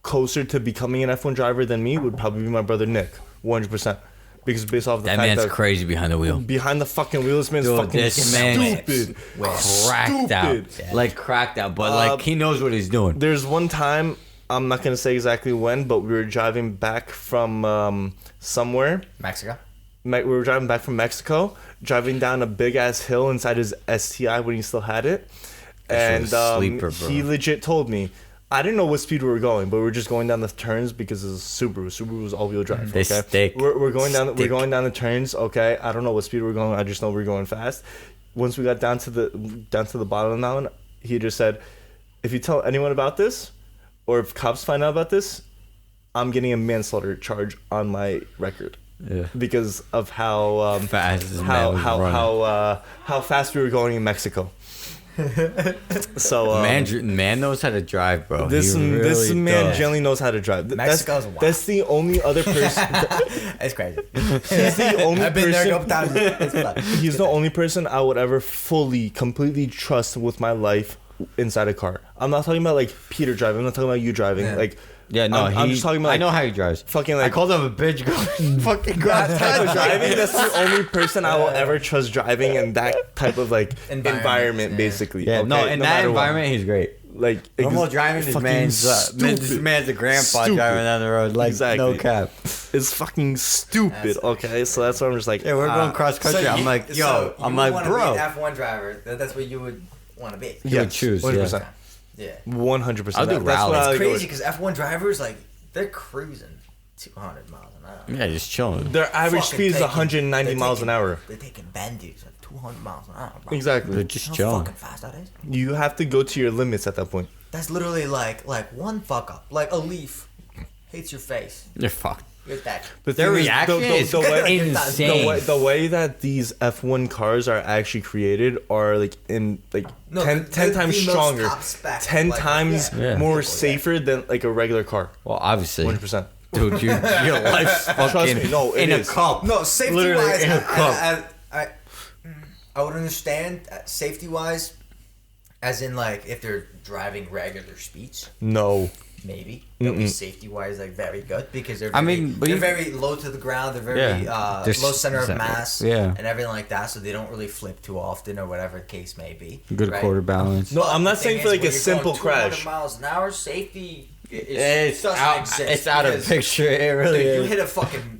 closer to becoming an F1 driver than me would probably be my brother Nick, 100%. Because based off the That fact man's that crazy behind the wheel. behind the fucking wheel, this man's Dude, fucking this man stupid. Cracked out. Stupid. Like cracked out, but like he knows what he's doing. There's one time, I'm not gonna say exactly when, but we were driving back from somewhere. Mexico. We were driving back from Mexico, driving down a big ass hill inside his STI when he still had it, That shit and was sleeper, bro. he legit told me. I didn't know what speed we were going, but we were just going down the turns because it was Subaru. Subaru was all-wheel drive. They Okay, stick. We're going down. We're Stick. going down the turns. Okay, I don't know what speed we're going. I just know we're going fast. Once we got down to the bottom of the mountain, he just said, "If you tell anyone about this, or if cops find out about this, I'm getting a manslaughter charge on my record." Yeah. Because of how Fast this man was running. how fast we were going in Mexico. So Man knows how to drive, bro. this He really this man does. generally knows how to drive. Mexico's wild. That's the only other person. It's crazy. He's the only I've been there a person. couple times. It's fun. He's the only person I would ever fully, completely trust with my life inside a car. I'm not talking about like Peter driving. I'm not talking about you driving. Yeah. Like Yeah, no, I'm just talking about. I know how he drives. Fucking I like called him a bitch. Fucking that type of God. driving. That's the only person I will ever trust driving in that type of like environment, Yeah. basically. Yeah, no, okay? in No that matter what. environment, he's great. Like Normal driving, this fucking man's this stupid. man's a grandpa Stupid. driving down the road. Like Exactly. no cap. It's fucking stupid. That's Okay, so that's why I'm just like, Yeah, we're going cross country. So I'm you- like, so yo, you I'm would like, wanna bro. be an F1 driver. That's what you would want to be. You would choose, 100%. Yeah. 100%. I'll do That's what rally. I It's like crazy with- because F1 drivers like they're cruising 200 miles an hour. Yeah, just chilling. Their average Fucking speed is taking- 190 they're miles an taking- hour. They're taking benders at 200 miles an hour, bro. Exactly. They're just How chilling. fucking fast that is. You have to go to your limits at that point. That's literally like one fuck up. Like a leaf hits your face. They're fucked. You're dead. But Their reaction is insane. the way that these F1 cars are actually created are like in like No, 10 the times most stronger, top spec, 10 like, times yeah. more Vehicle, safer than like a regular car. Well, obviously. 100%. Dude, your life's fucking me, no, it in a is. cup. No, safety Literally wise, in a cup. I would understand safety wise, as in like if they're driving regular speeds, No. maybe they'll be safety wise like very good because they're. I Very, mean, but they're you- very low to the ground. They're very Yeah. They're low center of s- mass, yeah. and everything like that. So they don't really flip too often or whatever the case may be. Good right? quarter balance. No, I'm not The saying thing for is, like when a you're simple going 200 crash. miles an hour, safety. It's doesn't out. exist It's out of because- picture. It really Dude, is.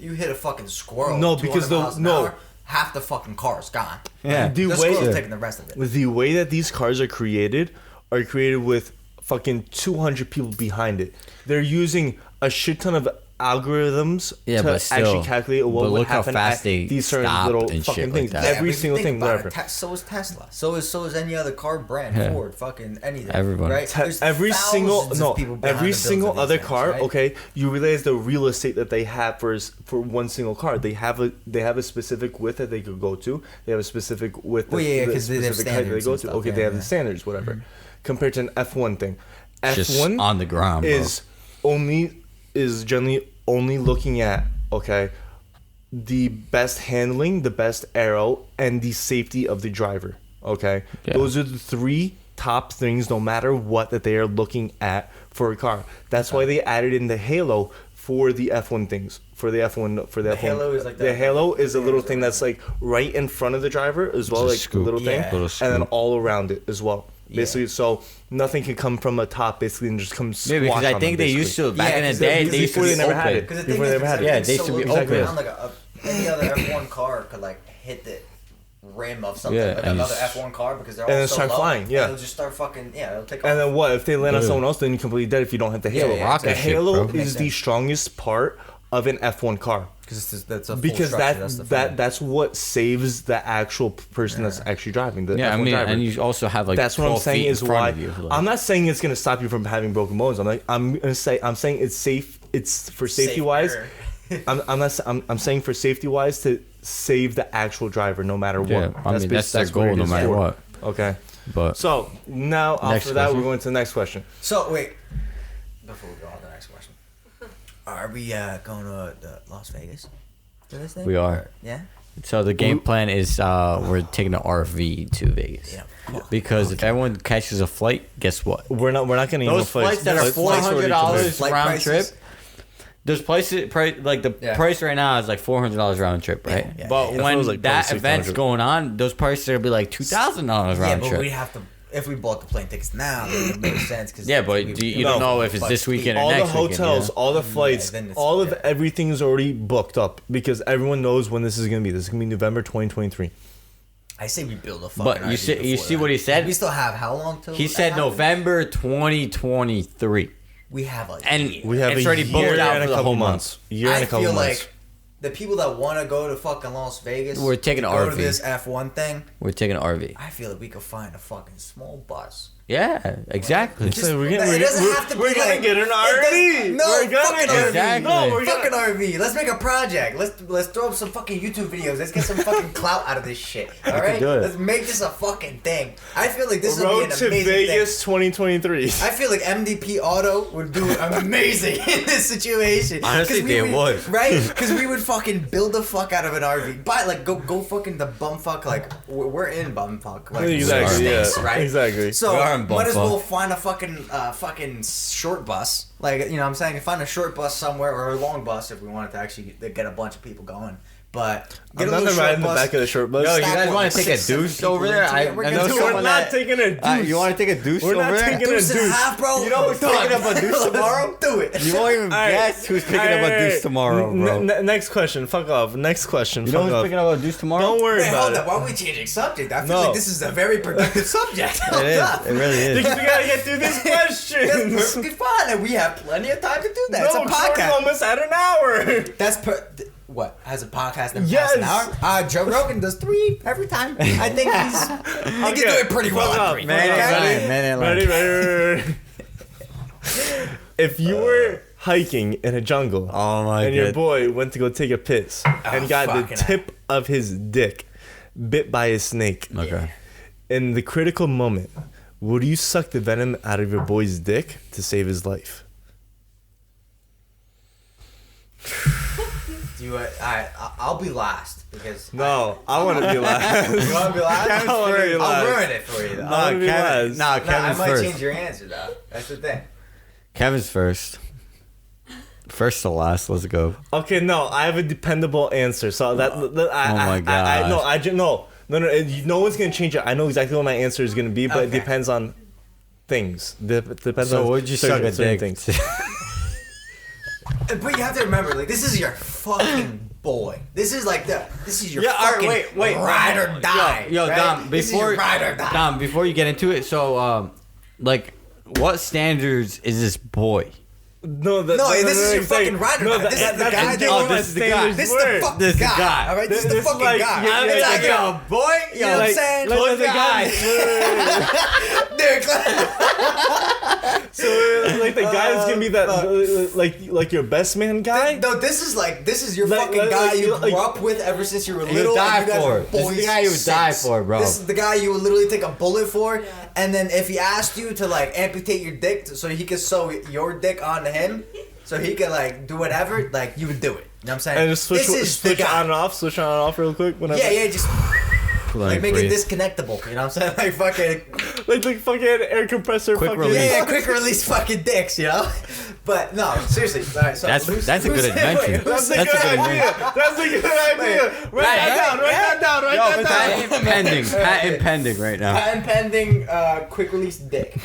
you hit a fucking squirrel. No, 200 because miles an no. hour, half the fucking car is gone. Yeah. The The way squirrel's taking the rest of it. the way that these cars are created with fucking 200 people behind it. They're using a shit ton of algorithms Yeah, to but still, actually calculate what but would look how happen fast at they these certain stop little and fucking shit like things. that. Every but single think thing, about whatever. it, so is Tesla. So is any other car brand. Yeah. Ford, fucking anything. Everybody. Right? There's Every single thousands of people behind every the builds single of these other things, car, right? okay, you realize the real estate that they have for one single car. They have a specific width that they could go to. They have a specific width. Well, yeah, the 'cause they have specific height that they standards go and to. stuff, Okay, yeah, they have yeah. the standards, whatever. Compared to an F1 thing, Just F1 on the ground, bro. is generally only looking at the best handling, the best aero, and the safety of the driver. Okay, Yeah. those are the three top things, no matter what, that they are looking at for a car. That's why they added in the halo for the F1 things. For the F1, for the F1. halo is like the that- halo is a little thing that's like right in front of the driver as well, a like scoop. a little thing, Yeah. Little and then scoop. all around it as well. Basically, so nothing can come from a top, basically, and just come. Yeah, because squash I on think them, they basically. used to back Yeah, in the 'cause day. because They used to before be they never had open. it. Because the Before thing they is, ever had it. Yeah, everything's they used to be low to the open. ground, like any other F1 car could like hit the rim of something, Yeah, like and another it's- F1 car because they're and all then so start low, flying, yeah. and it'll just start fucking it'll take And off. then what if they land on Yeah. someone else? Then you're completely dead if you don't hit the halo. yeah, rocket the ship, halo bro. is Makes the sense. strongest part of an F1 car Because that's a full because structure, that's the that's what saves the actual person that's actually driving. The Yeah, I F1 mean, driver. and you also have like That's what I'm 12 saying feet is in front why of you, like- I'm not saying it's gonna stop you from having broken bones. I'm saying it's safe. It's for safety wise. I'm saying for safety wise to save the actual driver no matter what. Yeah, I mean, that's their what goal it no is matter for. what. Okay. But So now Next after that question. we're going to the next question. So wait, before we go on to the next question, are we going to Las Vegas for this thing? We are. Or- yeah. so the game plan is we're taking an RV to Vegas. Yeah. Because if everyone catches a flight, guess what? We're not getting Those flights that are $400 Flight round prices. trip. There's places like the Yeah. price right now is like $400 round trip, right? Yeah, but yeah. when It was like that probably event's 600. going on, those prices will be like $2,000 Yeah, round but trip. we have to. If we bought the plane tickets now, then it makes sense. Cause Yeah, but you don't know if it's But this weekend or All the next weekend. hotels, all the flights, then it's- all of yeah. everything is already booked up because everyone knows when this is gonna be. This is gonna be November 2023. I say we build a fucking. But you RV see before what that. he said? We still have how long till? He that said happens? November 2023. We have a And year. We have it's a already year booked out and for a the couple whole month. months. Year and I a couple feel months. like the people that want to go to fucking Las Vegas, We're taking to an go RV. to this F1 thing. We're taking an RV. I feel like we could find a fucking small bus. Yeah, exactly. So we're It doesn't have to be we're gonna like- get an it RV. does- no, we're gonna fucking get Exactly. No, we're Fucking gonna. RV. Let's make a project. Let's throw up some fucking YouTube videos. Let's get some fucking clout out of this shit. All right, do it. let's make this a fucking thing. I feel like this would be Road an to amazing Vegas thing. 2023. I feel like MDP Auto would do amazing in this situation. Honestly, 'Cause they would. right? Because we would fucking build the fuck out of an RV. But like, go fucking the bumfuck. Like, we're in bumfuck. Like, Exactly, states, yeah, right? exactly. So We are in might as bumfuck. well find a fucking short bus. Like, you know what I'm saying? Find a short bus somewhere or a long bus if we wanted to actually get a bunch of people going. But get I'm a not little gonna ride short in the bus. back of the short bus. Yo, you Stack guys one want with to take a 6, 7 deuce people over there? into I it. We're know gonna do someone we're not that- taking a deuce. You want to take a deuce We're not over taking there? a Deuce and a deuce. half, bro. You know who's picking up a deuce Let's tomorrow? do it. You won't even Alright. guess who's picking up a Alright. deuce tomorrow, bro. Next question. Fuck off. Next question. You know Fuck who's off. picking up a deuce tomorrow? Don't worry Wait, about hold it. up. Why are we changing subject? I feel No. like this is a very productive subject. It Hold is. up. It really is. Because we gotta get through these That's questions. perfectly fine, and we have plenty of time to do that. No, It's a we're already podcast. almost at an hour. That's what has a podcast in Yes. past an hour. Joe Rogan does 3 every time. I think he's doing pretty well fuck at up. 3. Man, okay? man, Ready? If you were hiking in a jungle Oh my and your god. boy went to go take a piss and got the fucking tip of his dick bit by a snake, Okay. in the critical moment, would you suck the venom out of your boy's dick to save his life? I'll be last because No, I want to be last. you want to be last? I want to be I'll last. ruin it for you. Though. I wanna be last. Nah, I Kevin's might first. change your answer though. That's the thing. Kevin's first. First to last. Let's go. Okay, no, I have a dependable answer. So that Oh my God. No, no one's gonna change it. I know exactly what my answer is gonna be, but it Okay. depends on things. It depends So on would you suck a certain dick? things. But you have to remember, like, this is your fucking boy. This is your Yeah, all right, fucking wait. ride or die. Yo, right? Dom, This is your before ride or die. Dom, before you get into it, so like, what standards is this boy? No, this is your fucking ride or die. This is the guy that's that- what Oh, my this is the guy. standards This is were. the fucking This is the guy. guy. All right, this is the This is fucking like- guy. yeah, It's yeah, like, yeah. yo, boy, you know what I'm Like, saying? like Close the your guy. Dude, So like the guy is gonna be that like your best man guy. no, this is your Like- fucking like- guy like- you like- grew up with ever since you were You little. would die and you guys for. were This is the boys guy you would die since. for, bro. This is the guy you would literally take a bullet for, and then if he asked you to like amputate your dick so he could sew your dick onto him, so he could like do whatever, like you would do it. You know what I'm saying? And just switch this is the switch guy. on and off, switch on and off real quick. Whenever. Yeah, just like make breathe. it disconnectable. You know what I'm saying? Like fucking like the fucking air compressor. Quick fucking, release. yeah, quick release fucking dicks. You know? But no, seriously. All right, so That's a good who's- adventure. wait, who's- That's a good idea. That's a good idea. Write that down. Write that down. Write that down. Patent pending. Patent pending right now. Patent pending, quick release dick.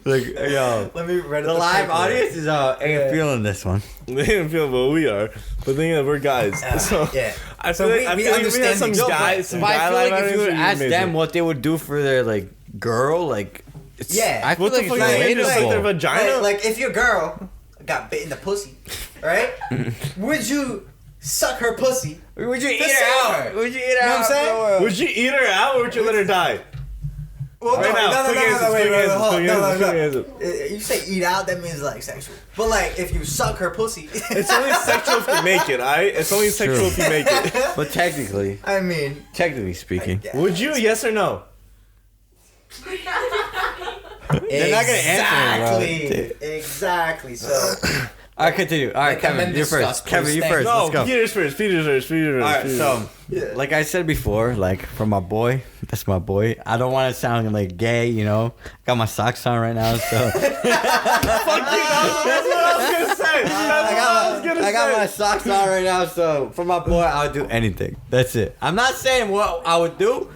Like, yo, Let me read the live audience is ain't feeling this one. They didn't feel what we are, but the thing is, we're guys. So yeah. I So feel we- like we we had understand some these- Yo, guys. Some But I guy feel live like if you would audience, ask amazing. them what they would do for their like girl, like it's, Yeah. I feel What the like fuck it's are they gonna do, like their relatable. vagina? Like if your girl got bit in the pussy, right? Would you suck her pussy? Would you eat Just her say out? her. Would you eat her You know what I'm out? saying? bro? Would you eat her out or would you let her die? Well, Right now, quick answers, wait, quick wait, answers, hold on, quick answers, quick answers. You say eat out, that means like sexual. But like if you suck her pussy, It's only sexual if you make it, alright? It's only sexual if you make it. But technically I mean, speaking, Would you? Yes or no? they're not gonna answer it, Exactly. So All right, continue. All right, Like, Kevin, I'm you're disgusted. first. Kevin, you first. No, Let's go. Peter's first. Peter's first. Peter's All first. right, so like I said before, like for my boy, that's my boy. I don't want to sound like gay, you know. Got my socks on right now, so Fuck you. That's what I was gonna say. That's what I was gonna I got my say. socks on right now, so for my boy, I would do anything. That's it. I'm not saying what I would do,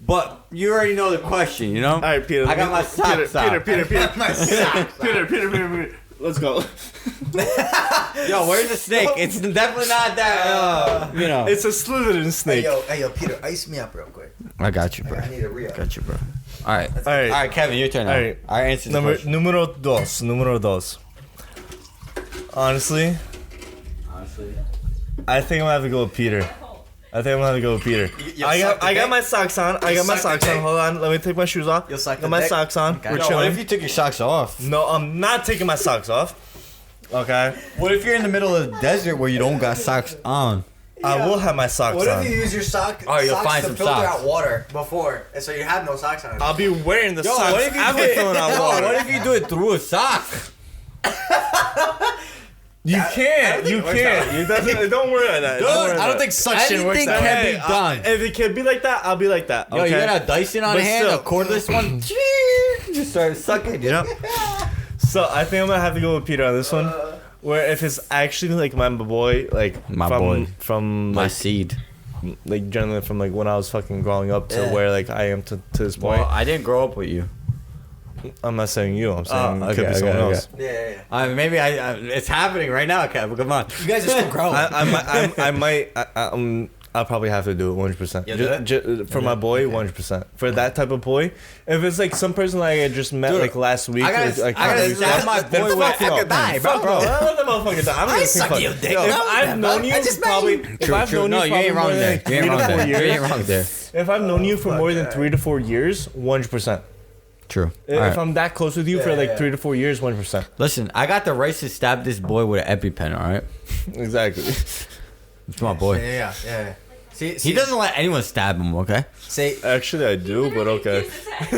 but you already know the question, you know. All right, Peter. I got my socks on. Peter. my socks. Peter. Let's go. Yo, where's the snake? It's definitely not that. You know. It's a Slytherin Hey snake. yo, Peter, ice me up real quick. I got you, bro. I need a re-up. Got you, bro. All right. All right. All right, Kevin, your turn. Now. All right. I answered the question. Numero dos. Honestly, I think I'm gonna have to go with Peter. I You'll I suck the got dick? my socks on. I You'll got my suck the socks on. dick? Hold on. Let me take my shoes off. You'll suck Got the my dick? socks on. Okay. We're Yo, what chilling. if you took your socks off? No, I'm not taking my socks off. Okay. What if you're in the middle of the desert where you don't got socks on? I will have my socks What on. if you use your socks Oh, you'll find to some filter socks. out water before, and so you have no socks on? I'll be wearing the Yo, socks what if you after do it? filling out Yo, water. what if you do it through a sock? You can't. You can't. You definitely don't worry about that. Don't worry I about don't that. think suction works Anything that can way. be done. If it can be like that, I'll be like that. Yo, Okay. you got a Dyson on But hand, still. a cordless one. Just start sucking, you know. So I think I'm gonna have to go with Peter on this one. Where if it's actually like my boy, like My from, boy. from My like, seed. like generally from like when I was fucking growing up to Yeah. where like I am to this point. Well, I didn't grow up with you. I'm not saying you. I'm saying Oh, it could okay, be someone okay, else. Yeah. Maybe it's happening right now, Kevin. Come on. You guys are still growing. I I'll probably have to do it 100%. You'll do it? For my boy, 100%. For that type of boy, if it's like some person like I just met Dude, like last week, I gotta like, stab my boy with fucking die, bro. Let the motherfucker die. I'm I gonna suck think your dick. If I've known you probably, if I've known you No, you ain't wrong probably there. like You ain't 3 wrong to 4 there. You ain't years, wrong there. if I've known you for more than 3 to 4 years, 100%. True. If Alright. I'm that close with you for like 3 to 4 years, 100%. Listen, I got the right to stab this boy with an EpiPen, all right? Exactly. It's my boy. Yeah. See, He doesn't let anyone stab him, okay? say. Actually, I do, but okay. He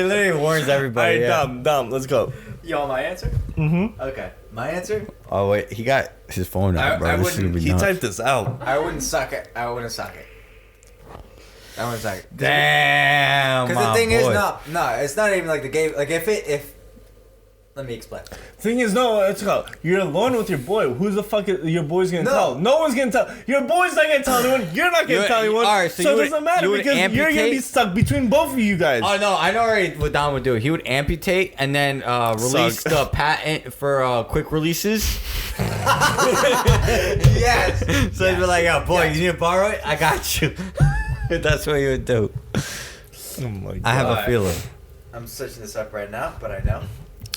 literally warns everybody. Alright, Dom, let's go. You want my answer? Mm-hmm. Okay. My answer? Oh, wait. He got his phone out, bro. I This is gonna wouldn't- be He nuts. typed this out. I wouldn't suck it. I wouldn't suck it. I wouldn't suck it. Damn, Because the my thing boy. is, no, it's not even like the game. Like if. Let me explain. Thing is, no, it's called. You're alone with your boy. Who's the fuck is your boy's gonna No. tell? No one's gonna tell. Your boy's not gonna tell anyone. You're not gonna You- tell anyone. alright, so so you it would- doesn't matter you would because you're gonna be amputate- stuck between both of you guys. Oh, no. I know already what Don would do. He would amputate and then release Suck. the patent for quick releases. Yes. So he'd be like, yo, boy, you need to borrow it? I got you. That's what he would do. Oh my god. I have a Alright. feeling. I'm searching this up right now, but I know.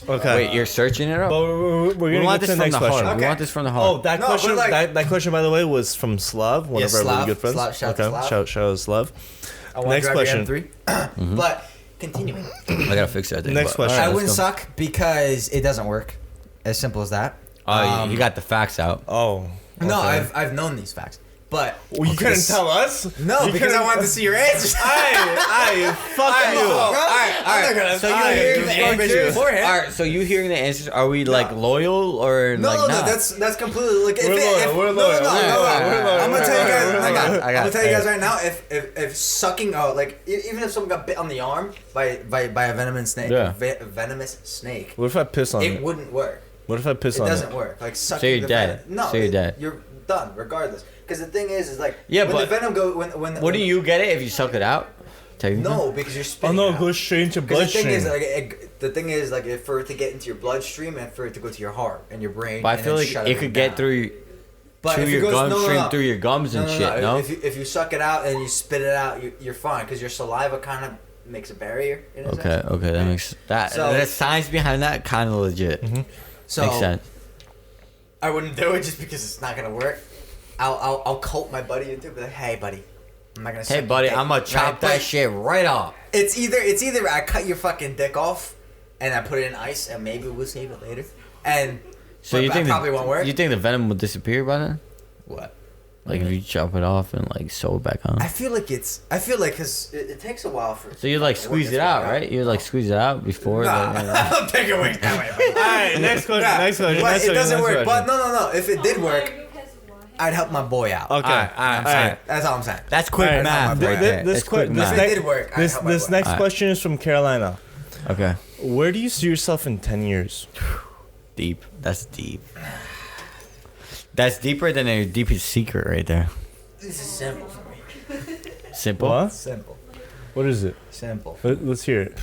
Okay. Wait, you're searching it up? But we're We gonna want get this to the from next the question. heart. We Okay. want this from the Oh, heart. that No, but question. like- that question, by the way, was from Slav, one Yeah, of our Slav. really good friends. Slav, shout out to okay, Slav. shout out Slav. I want Next to question. question. But continuing. I gotta fix that thing. Next but- question. I alright, wouldn't let's go. suck because it doesn't work. As simple as that. Oh, you got the facts out. Oh. No, okay. I've known these facts, but Well, you couldn't tell us. No, You because I couldn't- wanted to see your answers. I fuck you. All right. So you I- hearing the fuck answers? you. beforehand. All right. So you hearing the answers? Are we like loyal or No, like no, not? that's completely like We're loyal, we're loyal, we're loyal, we're loyal, I'm gonna tell you guys. we're I got. loyal. I'm gonna tell you guys it. right now. If sucking, like even if someone got bit on the arm by a venomous snake, Yeah. venomous snake, What if I piss on it it? wouldn't work. What if I piss It on doesn't it? work. Like sucking. you're the dead. No, So you're dead. You're done regardless. Because the thing is like Yeah, when but the venom go when Wouldn't you get it if you suck it out? Technically? No, because you're Oh spitting. no, it it out. goes straight into 'Cause the thing bloodstream. is, the thing is, like, for it to get into your bloodstream and for it to go to your heart and your brain. But I and feel then like shut it everything could get down. through But to if it your goes- gums, no, no, straight no. through your gums and No, no, shit. no. No. If you suck it out and you spit it out, you're fine because your saliva kind of makes a barrier. In a Okay. sense. Okay. That makes that. So- the science behind that kind of legit. So Makes sense. I wouldn't do it just because it's not gonna work. I'll coat my buddy into it. Be like, hey, buddy, I'm not gonna. Hey, suck your buddy, dick." I'm gonna chop Right, that but shit right off. It's either I cut your fucking dick off, and I put it in ice, and maybe we'll save it later. And So but you that think probably won't work? You think the venom will disappear by then? What? Like if you chop it off and like sew it back on. I feel like because it takes a while for. So you like squeeze it out, right? You like squeeze it out before. Nah, the, I don't think it works that way. Buddy. Alright, next question. Nah, Next question. But next it question, doesn't next work. question. But no. If it did work, I'd help my boy out. Okay. Alright. That's all I'm saying. That's quick Alright, math th- right th- there. this That's quick this math. If it did work, I'd This help my this boy. next Alright. question is from Carolina. Okay. Where do you see yourself in 10 years? Deep. That's deep. That's deeper than your deepest secret right there. This is simple for me. Simple. What? Simple. What is it? Simple. Let's hear it.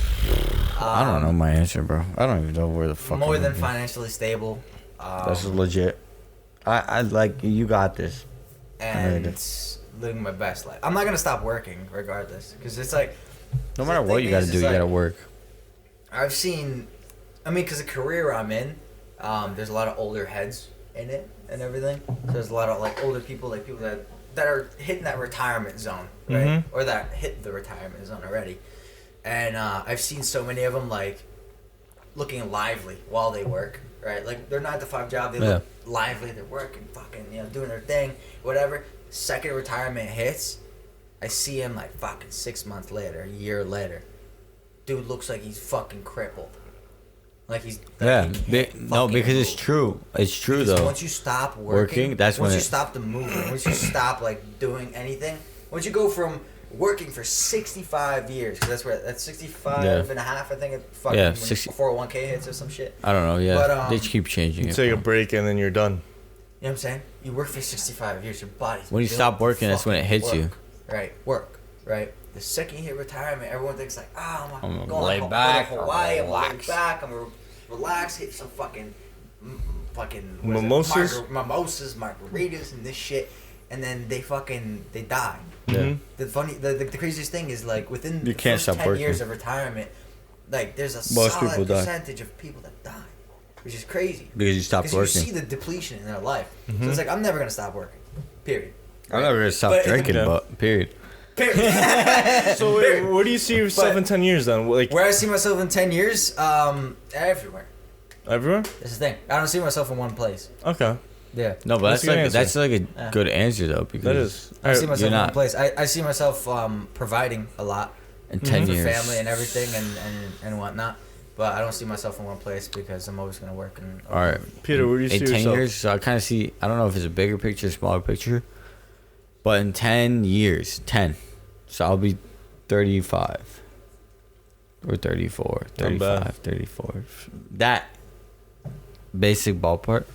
I don't know my answer, bro. I don't even know where the fuck. More I'm than gonna be. financially stable. That's legit. I like you got this. And Alright. living my best life. I'm not gonna stop working regardless, because it's like. No the matter what thing you gotta is, do, is you like, gotta work. I've seen, because the career I'm in, there's a lot of older heads in it and everything. So there's a lot of like older people, like people that are hitting that retirement zone, right? Mhm. Or that hit the retirement zone already. And I've seen so many of them like looking lively while they work, right? Like their 9-to-5 job, they look lively, they're working, fucking, doing their thing, whatever. Second retirement hits, I see him like fucking 6 months later, a year later. Dude looks like he's fucking crippled. Like he's Yeah. he can't No, fucking because it's move. true. It's true Because though. once you stop Working, that's once when you it- stop the movement, once you stop like doing anything, once you go from working for 65 years, because that's 65 Yeah. and a half, I think. Fucking Yeah, when 60 401k hits or some shit. I don't know. Yeah. But, They keep changing You it. take a bro. break and then you're done. You know what I'm saying? You work for 65 years, your body's When you built stop to working, that's when it fucking hits you. work. Right, work, right? The second you hit retirement, everyone thinks like, I'm I'm gonna going lay to back, Hawaii, I'm gonna lay relax. back, I'm gonna relax, hit some fucking, what is it? Mimosas? Mimosas, margaritas, and this shit. and then they die. Yeah. The craziest thing is like within You the can't first stop 10 years working. of retirement, like there's a Most solid people die. percentage of people that die, which is crazy. Because you stopped Because you working. see the depletion in their life. So it's like I'm never gonna stop working. Period. I'm never gonna stop But- drinking, Yeah. but period. Period. So wait, where do you see yourself But- in 10 years then? Like Where I see myself in 10 years, everywhere. everywhere? That's the thing. I don't see myself in one place. Okay, Yeah. No, but That's a good answer. that's like a Yeah. good answer though, because that is. I don't see Alright, myself you're in one not- place. I see myself providing a lot in 10 for years. family and everything and whatnot. But I don't see myself in one place because I'm always gonna work. And All right, Peter, where do you see in 10 yourself? years, so I kind of see. I don't know if it's a bigger picture, smaller picture, but in 10 years, 10. So I'll be 35 or 34, Not bad. 35, 34. That basic ballpark.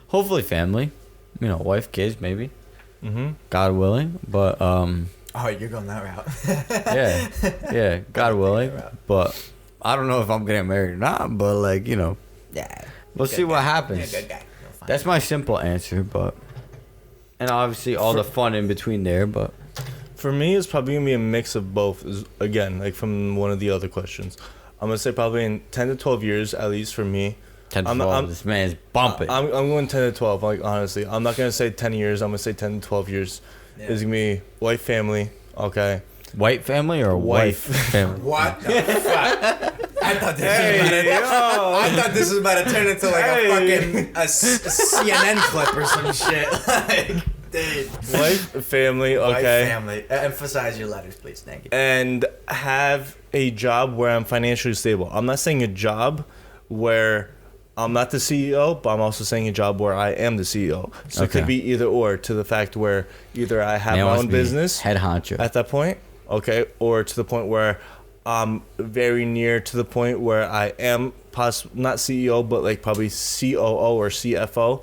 Hopefully, family. You know, wife, kids, maybe. Mm-hmm. God willing, but Oh, you're going that route. yeah, God willing. But I don't know if I'm getting married or not. But like, you know, Yeah. we'll see what happens. Yeah, good guy. You'll find That's my simple answer, but and obviously all the fun in between there, but For me, it's probably gonna be a mix of both. Again, like from one of the other questions, I'm gonna say probably in 10 to 12 years at least for me. 10 to I'm- 12, I'm- this man's bumping. I'm going 10 to 12. Like honestly, I'm not gonna say 10 years. I'm gonna say 10 to 12 years. Yeah. It's gonna be wife, family. Okay. White family or Wife. wife family? What the fuck? I thought this Hey, I thought this was about to turn into like Hey. a fucking a CNN clip or some shit. Like, dude. Wife, family. Wife, Okay. family. Emphasize your letters, please. Thank you. And have a job where I'm financially stable. I'm not saying a job where I'm not the CEO, but I'm also saying a job where I am the CEO. So it could Okay. be either or, to the fact where either I have Man my wants own to be business head honcho. at that point, okay, or to the point where I'm very near to the point where I am not CEO, but like probably COO or CFO,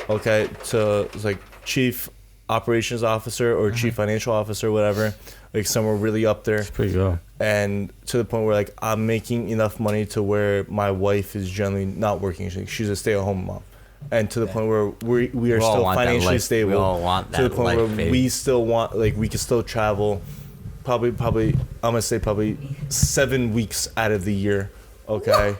okay, to like chief operations officer or chief financial officer, whatever, like somewhere really up there. Pretty good. And to the point where like I'm making enough money to where my wife is generally not working. She's a stay-at-home mom, and to the point where we are We all still want that financially life. stable. We all want to the that point life, where baby. we still want like we can still travel. Probably I'm gonna say probably 7 weeks out of the year. Okay.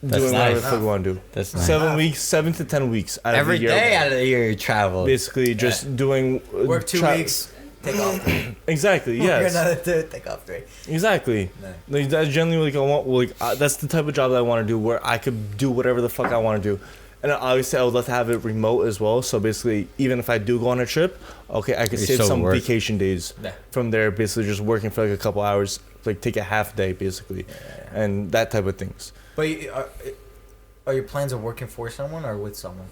That's Doing whatever the nice. fuck we want to do. That's nice. 7 weeks, 7 to 10 weeks out Every of the year. day out of the year you travel. Basically, just doing Work 2 weeks, take off 3. Exactly. Work Yes. another 2, take off 3. Exactly. No. Like that's generally like I want. Like that's the type of job that I want to do, where I could do whatever the fuck I want to do. And obviously, I would love to have it remote as well. So basically, even if I do go on a trip, okay, I could You save still some work. vacation days Yeah. from there. Basically, just working for like a couple hours, like take a half day, basically, and that type of things. But are your plans of working for someone or with someone?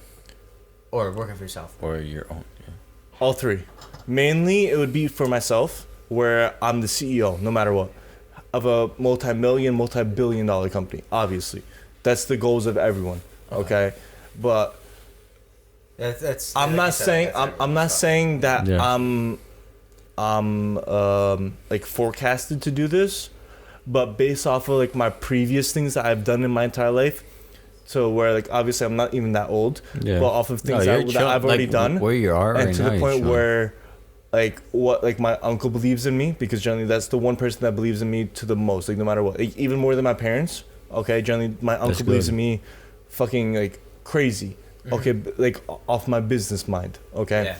Or working for yourself? or your own. Yeah. All three. Mainly, it would be for myself, where I'm the CEO, no matter what, of a multi-billion-dollar company. Obviously, that's the goals of everyone. Okay, but That's I'm like not you said, saying that's I'm everyone's not stuff. saying that Yeah. I'm like forecasted to do this, but based off of like my previous things that I've done in my entire life, so where like obviously I'm not even that old, Yeah. but off of things No, that, you're that chill- I've already like, done, Where you are and right to now, the you're point chilling. where like what like my uncle believes in me, because generally that's the one person that believes in me to the most, like no matter what, like, even more than my parents. Okay, generally my uncle That's believes good. in me fucking like crazy. Okay, like off my business mind. Okay, Yeah.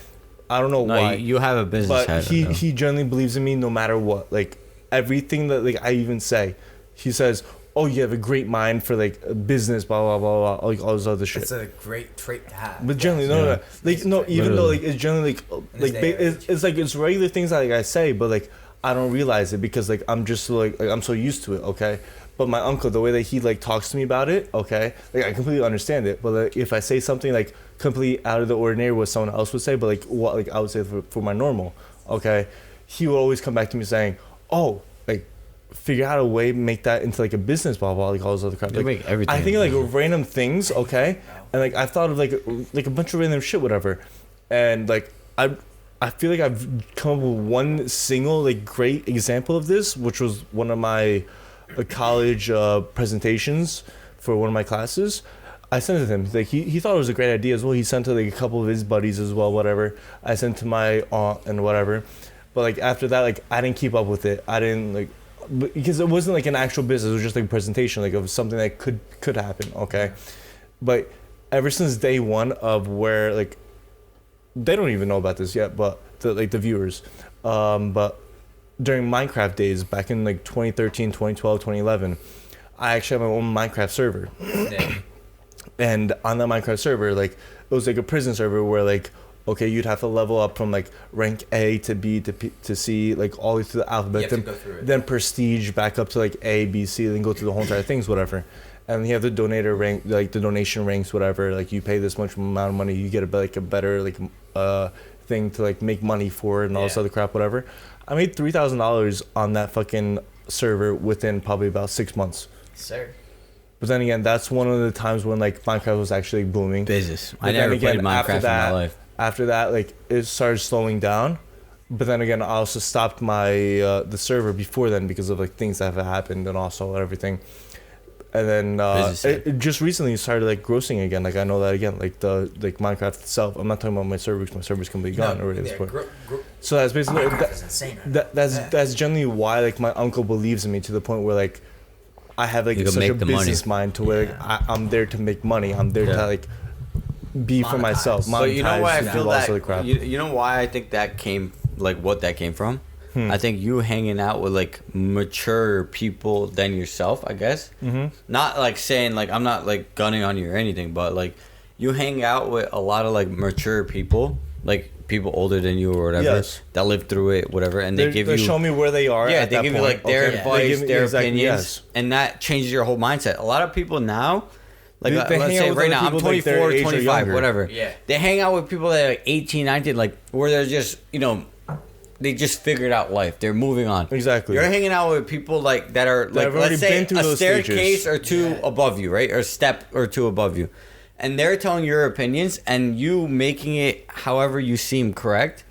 I don't know No, why, you have a business but head. he though. he generally believes in me no matter what. Like everything that like I even say, he says, "Oh, you have a great mind for like business, blah blah blah blah," like all this other shit. It's a great trait to have. But generally, Yeah. no, like no, even though Literally. like it's generally like this day and age. it's like it's regular things that like I say, but like I don't realize it because like I'm just like I'm so used to it. Okay, but my uncle, the way that he like talks to me about it, okay, like I completely understand it. But like, if I say something like completely out of the ordinary, what someone else would say, but like what like I would say for my normal, okay, he would always come back to me saying, "Oh, like figure out a way, make that into like a business, blah blah, like all this other crap." You Like, make everything I think like business. random things, okay, and like I've thought of like a bunch of random shit, whatever, and like I feel like I've come up with one single like great example of this, which was one of my college presentations for one of my classes. I sent it to him. He's like, he thought it was a great idea as well. He sent it to like a couple of his buddies as well, whatever. I sent to my aunt and whatever. But like after that, like I didn't keep up with it. I didn't like, because it wasn't like an actual business. It was just like a presentation, like of something that could happen. Okay, but ever since day one of where like, they don't even know about this yet, but the viewers, but during Minecraft days back in like 2013, 2012, 2011, I actually had my own Minecraft server. And on that Minecraft server, like, it was like a prison server where, like, okay, you'd have to level up from, like, rank A to B to P to C, like, all the way through the alphabet. Then prestige back up to, like, A, B, C, then go through the whole entire things, whatever. And you have the donator rank, like, the donation ranks, whatever. Like, you pay this much amount of money, you get, a better, like, thing to, like, make money for it and all this other crap, whatever. I made $3,000 on that fucking server within probably about 6 months. Sir. But then again, that's one of the times when like Minecraft was actually booming. Business. But I never again, played Minecraft in my life. After that, like it started slowing down. But then again, I also stopped my the server before then because of like things that have happened and also everything. And then it just recently started like grossing again. Like I know that again, like Minecraft itself. I'm not talking about my server because my server's completely gone already at this point. So that's basically Minecraft is insane. That's generally why like my uncle believes in me to the point where like I have like such a business mind to where like, I'm there to make money. I'm there to like be for myself. But you know why I feel that? You know why I think that came what that came from? I think you hanging out with like mature people than yourself, I guess. Mm-hmm. Not like saying like I'm not like gunning on you or anything, but like you hang out with a lot of like mature people, like people older than you or whatever that lived through it, whatever, and they show me where they are. Yeah, at they that give point. you like their advice, their opinions, yes. and that changes your whole mindset. A lot of people now. Like, they let's say right now, I'm 24, like 25, whatever. Yeah. They hang out with people that are like 18, 19, like, where they're just, they just figured out life. They're moving on. Exactly. You're hanging out with people, like, that are, like, let's say a staircase or two above you, right? Or a step or two above you. And they're telling your opinions, and you making it however you seem correct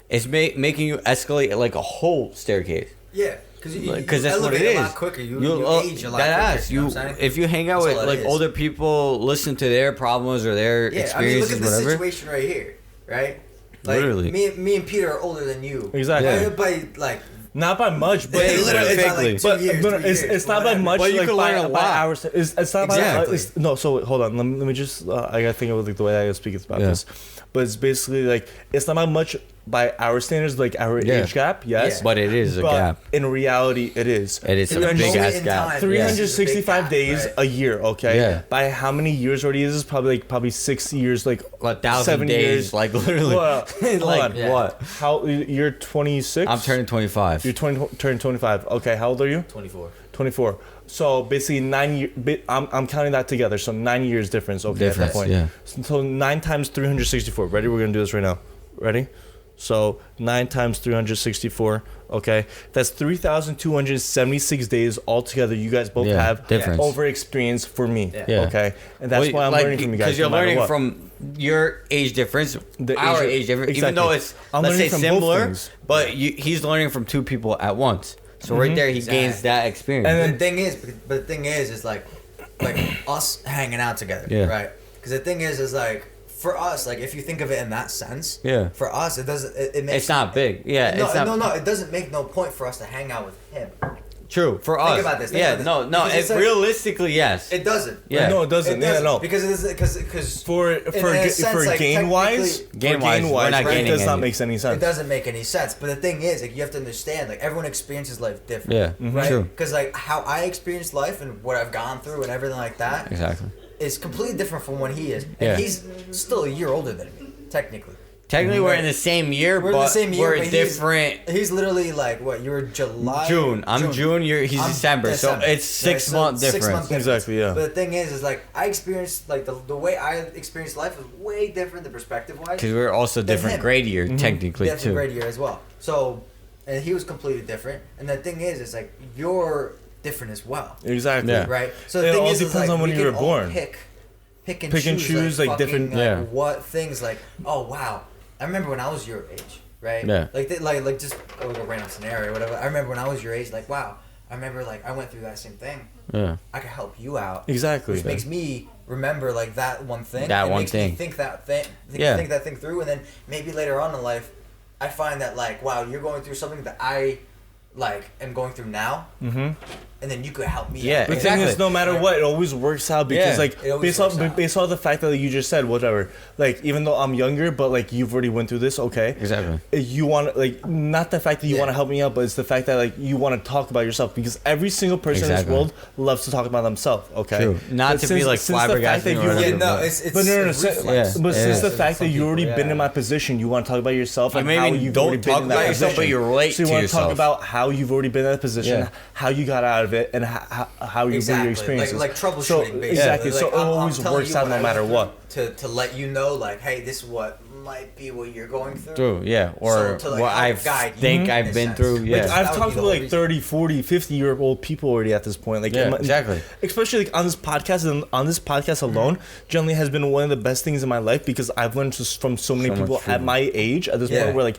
is making you escalate like a whole staircase. Yeah. Because that's what it is. A lot quicker. You age a lot quicker. You know what I'm saying? If you hang out with like older people, listen to their problems or their experiences, look at whatever. the situation right here, right? Like, literally, me and Peter are older than you. Exactly. By like. Not by much, but it's not by much. But you like can learn a lot. By hours. It's not exactly. by no. So hold on. Let me just. I gotta think of like the way I gotta speak about this. But it's basically like it's not by much by our standards, like our age gap. Yes, but it is a gap. In reality, it is. It is a big ass gap. 365 days a year. Okay. Yeah. By how many years already is this? Probably 6 years. Like 1,000 7 days. years. Like literally. Like what? How you're 26? I'm turning 25. You're turning 25. Okay, how old are you? 24. 24. So basically 9 years. I'm counting that together. So 9 years difference. Okay, at that point. Yeah. So 9 times 364. Ready? We're gonna do this right now. Ready? So 9 times 364. Okay, that's 3,276 days altogether. You guys both have over experience for me. Yeah. Okay, and that's why I'm learning from you guys. Because you're learning from your age difference, our age difference. Even though it's let's say similar, but he's learning from two people at once. So right there, he gains that experience. And then the thing is like us hanging out together, right? Because the thing is like. For us, like if you think of it in that sense, for us it doesn't. It makes. It's not big, No, it doesn't make no point for us to hang out with him. True for us. Think about this. Realistically, yes. It doesn't. Yeah. No, it doesn't. Yeah, no. Because it is because for gain wise, it does not make any sense. It doesn't make any sense. But the thing is, like you have to understand, like everyone experiences life different. Yeah, right. True. Because like how I experience life and what I've gone through and everything like that. Exactly. Is completely different from when he is, and he's still a year older than me, technically. Technically, we're in the same year, but we're different. He's literally like what? You're July. June. I'm June. He's December. So it's 6 month difference. 6 month difference. Exactly. Yeah. But the thing is like I experienced like the way I experienced life is way different, the perspective wise. Because we're also different grade year, technically different too. Grade year as well. So, and he was completely different. And the thing is like you're different as well. Exactly. Yeah. Right. So the it thing all is, depends like, on when you were born. Pick and choose like different what things like wow I remember when I was your age, right? Yeah. Like just a random scenario or whatever. I remember when I was your age, like wow, I remember like I went through that same thing. Yeah. I could help you out. Exactly. Which makes me remember like that one thing. That it one makes thing. Me think that thing. Yeah. Think that thing through, and then maybe later on in life, I find that like, wow, you're going through something that I like am going through now. Mm-hmm. And then you could help me. Yeah, out. The exactly. thing is, no matter what, it always works out because, Yeah. like, It always based works out. based off the fact that you just said, whatever. Like, even though I'm younger, but like you've already went through this, okay? Exactly. You want like not the fact that you Yeah. want to help me out, but it's the fact that like you want to talk about yourself because every single person in Exactly. this world loves to talk about themselves. Okay. True. Not But to be like since the fact that flabbergasting or you- whatever. Yeah, no, but- it's But no, it's so- reflex. Yeah. but since Yeah. the fact that Some you already people, been yeah. in my position, you want to talk about yourself I and mean, how maybe you've don't already been talk in that about yourself, position. but you relate so you to want to talk yourself. about how you've already been in that position, Yeah. how you got out of it, and how you Exactly. your experiences. Like troubleshooting, So, basically. exactly. Like, So it I'm always telling works you out what no I matter went what. through To let you know, like, hey, this is what might be what you're going through. True, yeah. Or So, to, like, what help I guide you think in I've a been sense. through, Like, yeah. Like, I've That would talked be to the like whole 30, 40, 50-year-old people already at this point. Like, Yeah, exactly. Especially like on this podcast and on this podcast alone, generally has been one of the best things in my life because I've learned just from so many So much people at freedom. my age at this Yeah. point where like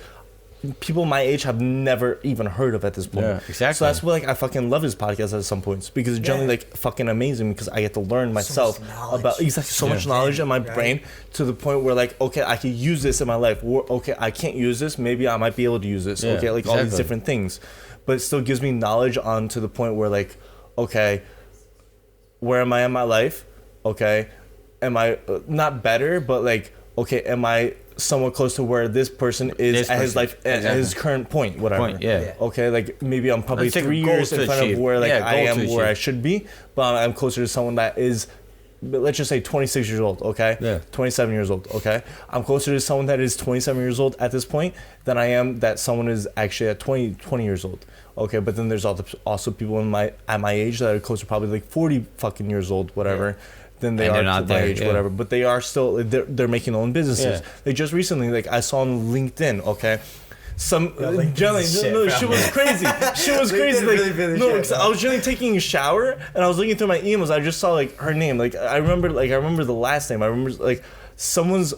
people my age have never even heard of at this point. Yeah, exactly. So that's why like I fucking love his podcast at some points because it's generally Yeah. like fucking amazing because I get to learn myself knowledge. about exactly so much Yeah. knowledge in my Right. brain to the point where like okay I can use this in my life. Or, okay I can't use this, maybe I might be able to use this. Yeah, okay like all these exactly. different things, but it still gives me knowledge on to the point where like okay where am I in my life? Okay, am I not better, but like, okay, am I somewhat close to where this person is This at his person, life, at exactly. his current point, whatever. Point, yeah. Yeah. Okay, like maybe I'm probably Let's take a 3 goal years to in front achieve. of where like Yeah, I goal am to where I achieve. should be, but I'm closer to someone that is, let's just say 26 years old. Okay, Yeah. 27 years old. Okay, I'm closer to someone that is 27 years old at this point than I am that someone is actually at 20 years old. Okay, but then there's also people at my age that are closer, probably like 40 fucking years old, whatever. Than they And are they're to not my there, age, yeah. whatever. But they are still they're making their own businesses. Yeah. They just recently, like I saw on LinkedIn, okay, some LinkedIn's generally shit, no, bro. she was crazy. She was crazy. LinkedIn Like really no, shit, 'cause bro. I was generally taking a shower and I was looking through my emails. I just saw like her name. Like I remember the last name. I remember like someone's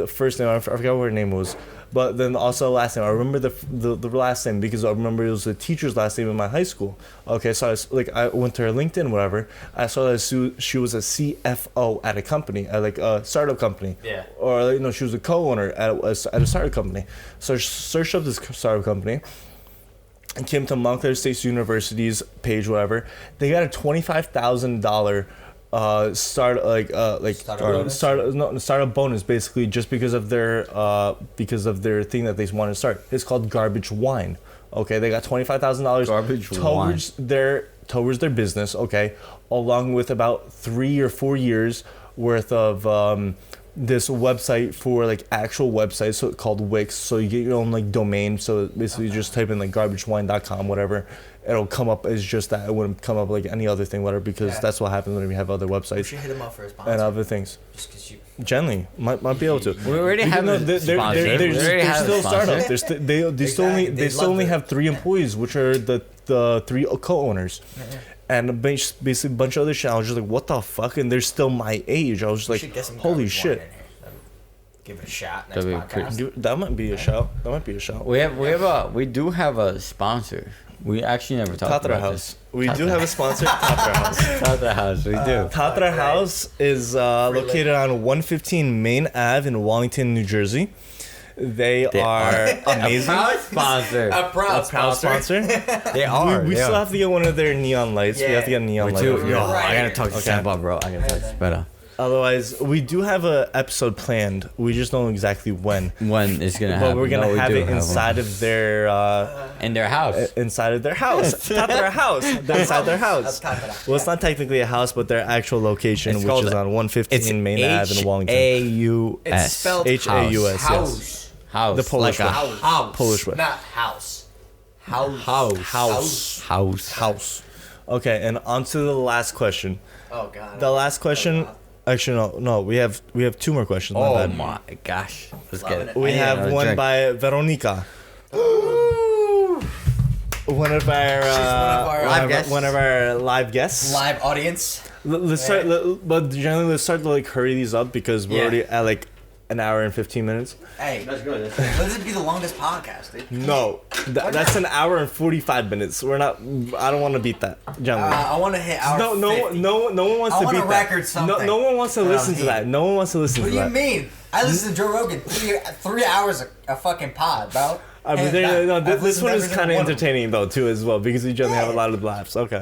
first name. I forgot what her name was. But then also last name. I remember the last name because I remember it was the teacher's last name in my high school. Okay, so I went to her LinkedIn, whatever. I saw that she was a CFO at a company, at like a startup company. Yeah. Or like, no, she was a co-owner at a startup company. So I searched up this startup company and came to Montclair State University's page, whatever. They got a $25,000 startup bonus basically just because of their thing that they want to start. It's called Garbage Wine. Okay, they got $25,000 Garbage towards their business. Okay, along with about 3 or 4 years worth of this website for like actual websites, so called Wix. So you get your own like domain. So basically, you just type in like garbagewine.com, whatever. It'll come up as just that. It wouldn't come up like any other thing, whatever, because Yeah. that's what happens when we have other We websites should hit him up for a sponsor. and other things. Just 'cause you. Generally, might be able to. We already have No, a sponsor. We already they're have a still sponsor. startups. They still only Exactly. they still They'd only love have 3 employees, which are the 3 co-owners, and basically a bunch of other shit. I was just like, what the fuck? And they're still my age. I was just We like, should get some holy garbage wine shit. in here. Give it a shot next That'd be podcast. That might be a shout. That might be a shout. We do have a sponsor. We actually never talked Tatra about House. this. We do have a sponsor, Tatra House. Tatra House, we do. Tatra Right. House is located on 115 Main Ave in Wallington, New Jersey. They are amazing. Proud sponsor. A proud Proud sponsor. They are. We they still are. have to get one of their neon lights. We Yeah. have to get a neon We light. do. over Yo, here. Right. I gotta talk to Okay. Sampa, bro. I gotta talk to better. Otherwise, we do have a episode planned. We just don't know exactly when. When it's gonna happen? But we're gonna No, we have do it inside of their in their house. inside of their house. Tatra House. They're inside their house. Tatra. Well, it's not technically a house, but their actual location, It's which called- is on 115 Main Ave in Wallington. H-A-U-S. It's spelled H-A-U-S. house. House. The Polish like a way. House. House. Polish way. Not house. House. House. House. House. Okay, and on to the last question. Oh god. The last question. Actually, no. We have 2 more questions. My Oh bad. my gosh. Let's Loving get it. it. We I need have another one drink. by Veronica. One of our live guests. Live audience. Let's start, but generally let's start to like hurry these up because we're Yeah. already at like an hour and 15 minutes. Hey, That's good. let this be the longest podcast, dude. No, that's an hour and 45 minutes. We're not. I don't want to beat that, gentlemen. I want to hit hour No 50. one wants I to wanna beat that. record something No one wants to that listen I'll to that. hate. No one wants to listen What to do that. you mean? I listen to Joe Rogan 3 hours a fucking pod, bro. But Hands there, down. no, I've this listened one to is every kind of single one of them. entertaining though too as well because we generally have a lot of laughs. Okay,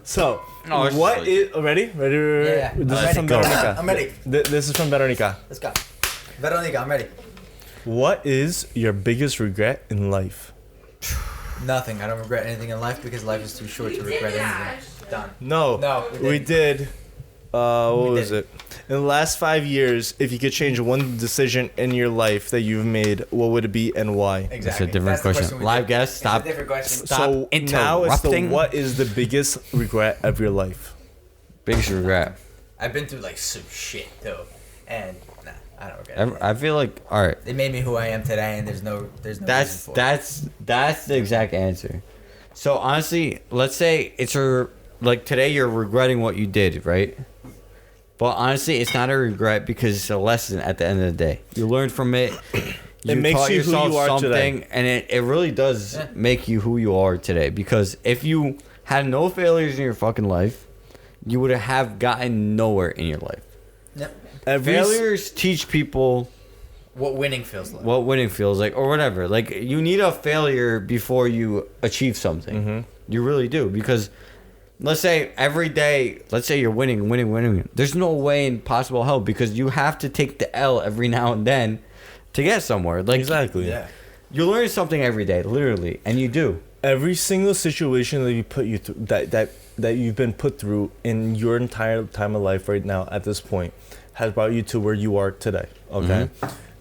so No, it's what really- is ready? Yeah. This I'm is from ready. Veronica. I'm ready. This is from Veronica. Let's go. Veronica, I'm ready. What is your biggest regret in life? Nothing. I don't regret anything in life because life is too short to regret anything. Done. No, No, we we did. What We was did. it? In the last 5 years, if you could change one decision in your life that you've made, what would it be and why? Exactly. It's a different That's the question. we Live did. guest, It's stop. a different question. Stop So now it's the interrupting. what is the biggest regret of your life? Biggest regret. I've been through like some shit though, and nah, I don't regret it. I feel like, all right. They made me who I am today, and there's no reason for it. That's the exact answer. So honestly, let's say it's like today you're regretting what you did, right? But honestly, it's not a regret because it's a lesson at the end of the day. You learn from it. You makes taught you who yourself you are something, today. and it really does Yeah. make you who you are today. Because if you had no failures in your fucking life, you would have gotten nowhere in your life. Yep. Failures teach people What winning feels like. what winning feels like or whatever. Like you need a failure before you achieve something. Mm-hmm. You really do because let's say every day, let's say you're winning. There's no way in possible hell because you have to take the L every now and then to get somewhere. Like Exactly. Yeah. you learn something every day, literally, and you do. Every single situation that you put you through, that you've been put through in your entire time of life right now at this point has brought you to where you are today. Okay,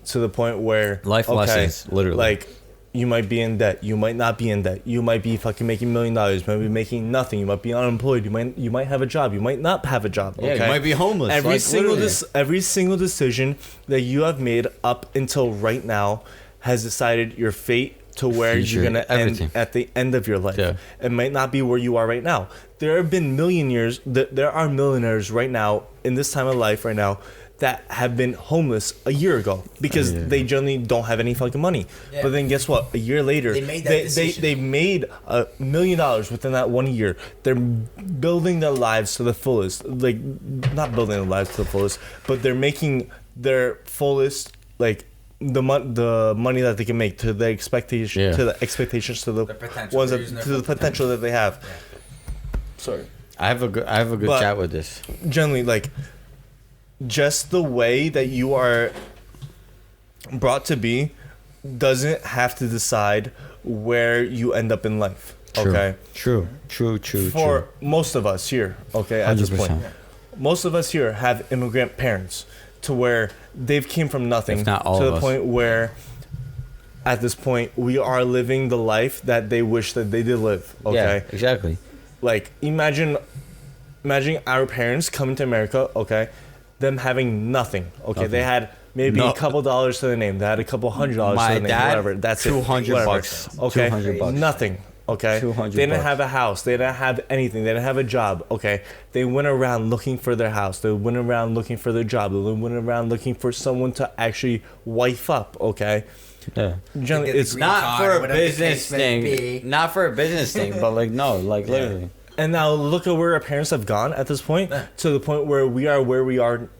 to the point where Life lessons, literally. Like you might be in debt, you might not be in debt, you might be fucking making $1 million, you might be making nothing, you might be unemployed, you might have a job, you might not have a job. Yeah, Okay? you might be homeless. Every like, single literally. every single decision that you have made up until right now has decided your fate to where Future, you're gonna everything. end at the end of your life. Yeah. It might not be where you are right now. There have been there are millionaires right now in this time of life right now that have been homeless a year ago because Yeah. they generally don't have any fucking money. Yeah. But then guess what? A year later, They made that decision. they made $1 million within that 1 year. They're building their lives to the fullest. Like not building their lives to the fullest, but they're making their fullest like the money that they can make to the expectation Yeah. to the expectations to the potential. ones They're that, using their to the full potential that they have. Sorry. I have a good But- chat with this. Generally, like just the way that you are brought to be doesn't have to decide where you end up in life. True. Okay. True. For most of us here, okay, at this point, 100%. most of us here have immigrant parents to where they've came from nothing If not all to of the us. point where at this point we are living the life that they wish that they did live. Okay. Yeah, exactly. Like imagine our parents coming to America, okay, them having nothing. Okay, they Nothing. had maybe No. a couple dollars to the name. They had a couple $100 My to the name. dad, Whatever. That's it. 200 Whatever. bucks. Okay, 200 bucks. nothing. Okay, 200 they didn't bucks. have a house. They didn't have anything. They didn't have a job. Okay, they went around looking for their house. They went around looking for their job. They went around looking for someone to actually wife up. Okay, Yeah. generally get the it's green Not card, for a whatever the business case may be. thing. Not for a business thing, but like no, like literally. And now look at where our parents have gone at this point, Yeah. to the point where we are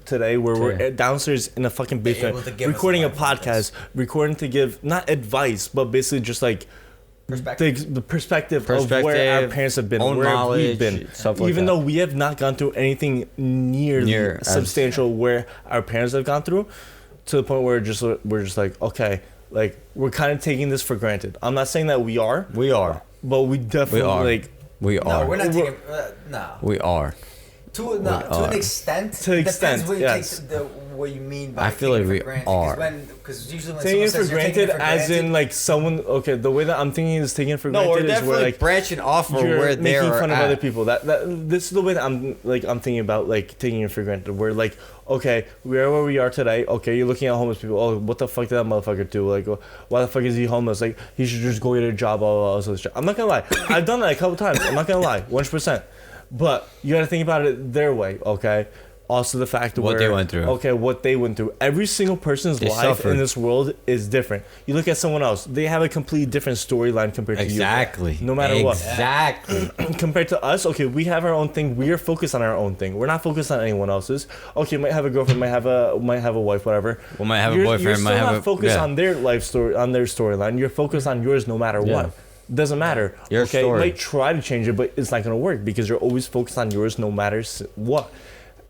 today, where we're Today. downstairs in a fucking They're basement, able to give us recording a advice. podcast, recording to give not advice, but basically just like Perspective. the perspective of where our Perspective, parents have been, own where we've knowledge, been. stuff like Even that. though we have not gone through anything nearly Near as- substantial where our parents have gone through, to the point where we're just like, okay, like we're kind of taking this for granted. I'm not saying that we are, We are. but we definitely are. like. We No, are. we're not taking. No. We are. To an are. extent. To an extent, Depends what you, yes. what you mean by I feel taking like it for we granted. are. Because usually when Taking someone it for says you're taking granted, it for as granted, in like someone. Okay, the way that I'm thinking is taking it for No, we're granted is definitely where like branching off from you're where they're making fun of at. other people. That this is the way that I'm thinking about like taking it for granted. Where like okay, we are where we are today. Okay, you're looking at homeless people. Oh, what the fuck did that motherfucker do? Like, why the fuck is he homeless? Like, he should just go get a job. All this shit. I'm not gonna lie. I've done that a couple times. I'm not gonna lie, 100%. But you gotta think about it their way. Okay. also the fact What they went through. Okay, what they went through. Every single person's They life suffered. in this world is different. You look at someone else; they have a completely different storyline compared to Exactly. you. No matter what. Exactly. Compared to us, okay, we have our own thing. We are focused on our own thing. We're not focused on anyone else's. Okay, might have a girlfriend, might have a wife, whatever. Well, might have a You're boyfriend, still might have not a- focused yeah. on their life story, on their storyline. You're focused on yours, no matter Yeah. what. Doesn't matter. Your okay, story. you might try to change it, but it's not gonna work because you're always focused on yours, no matter what.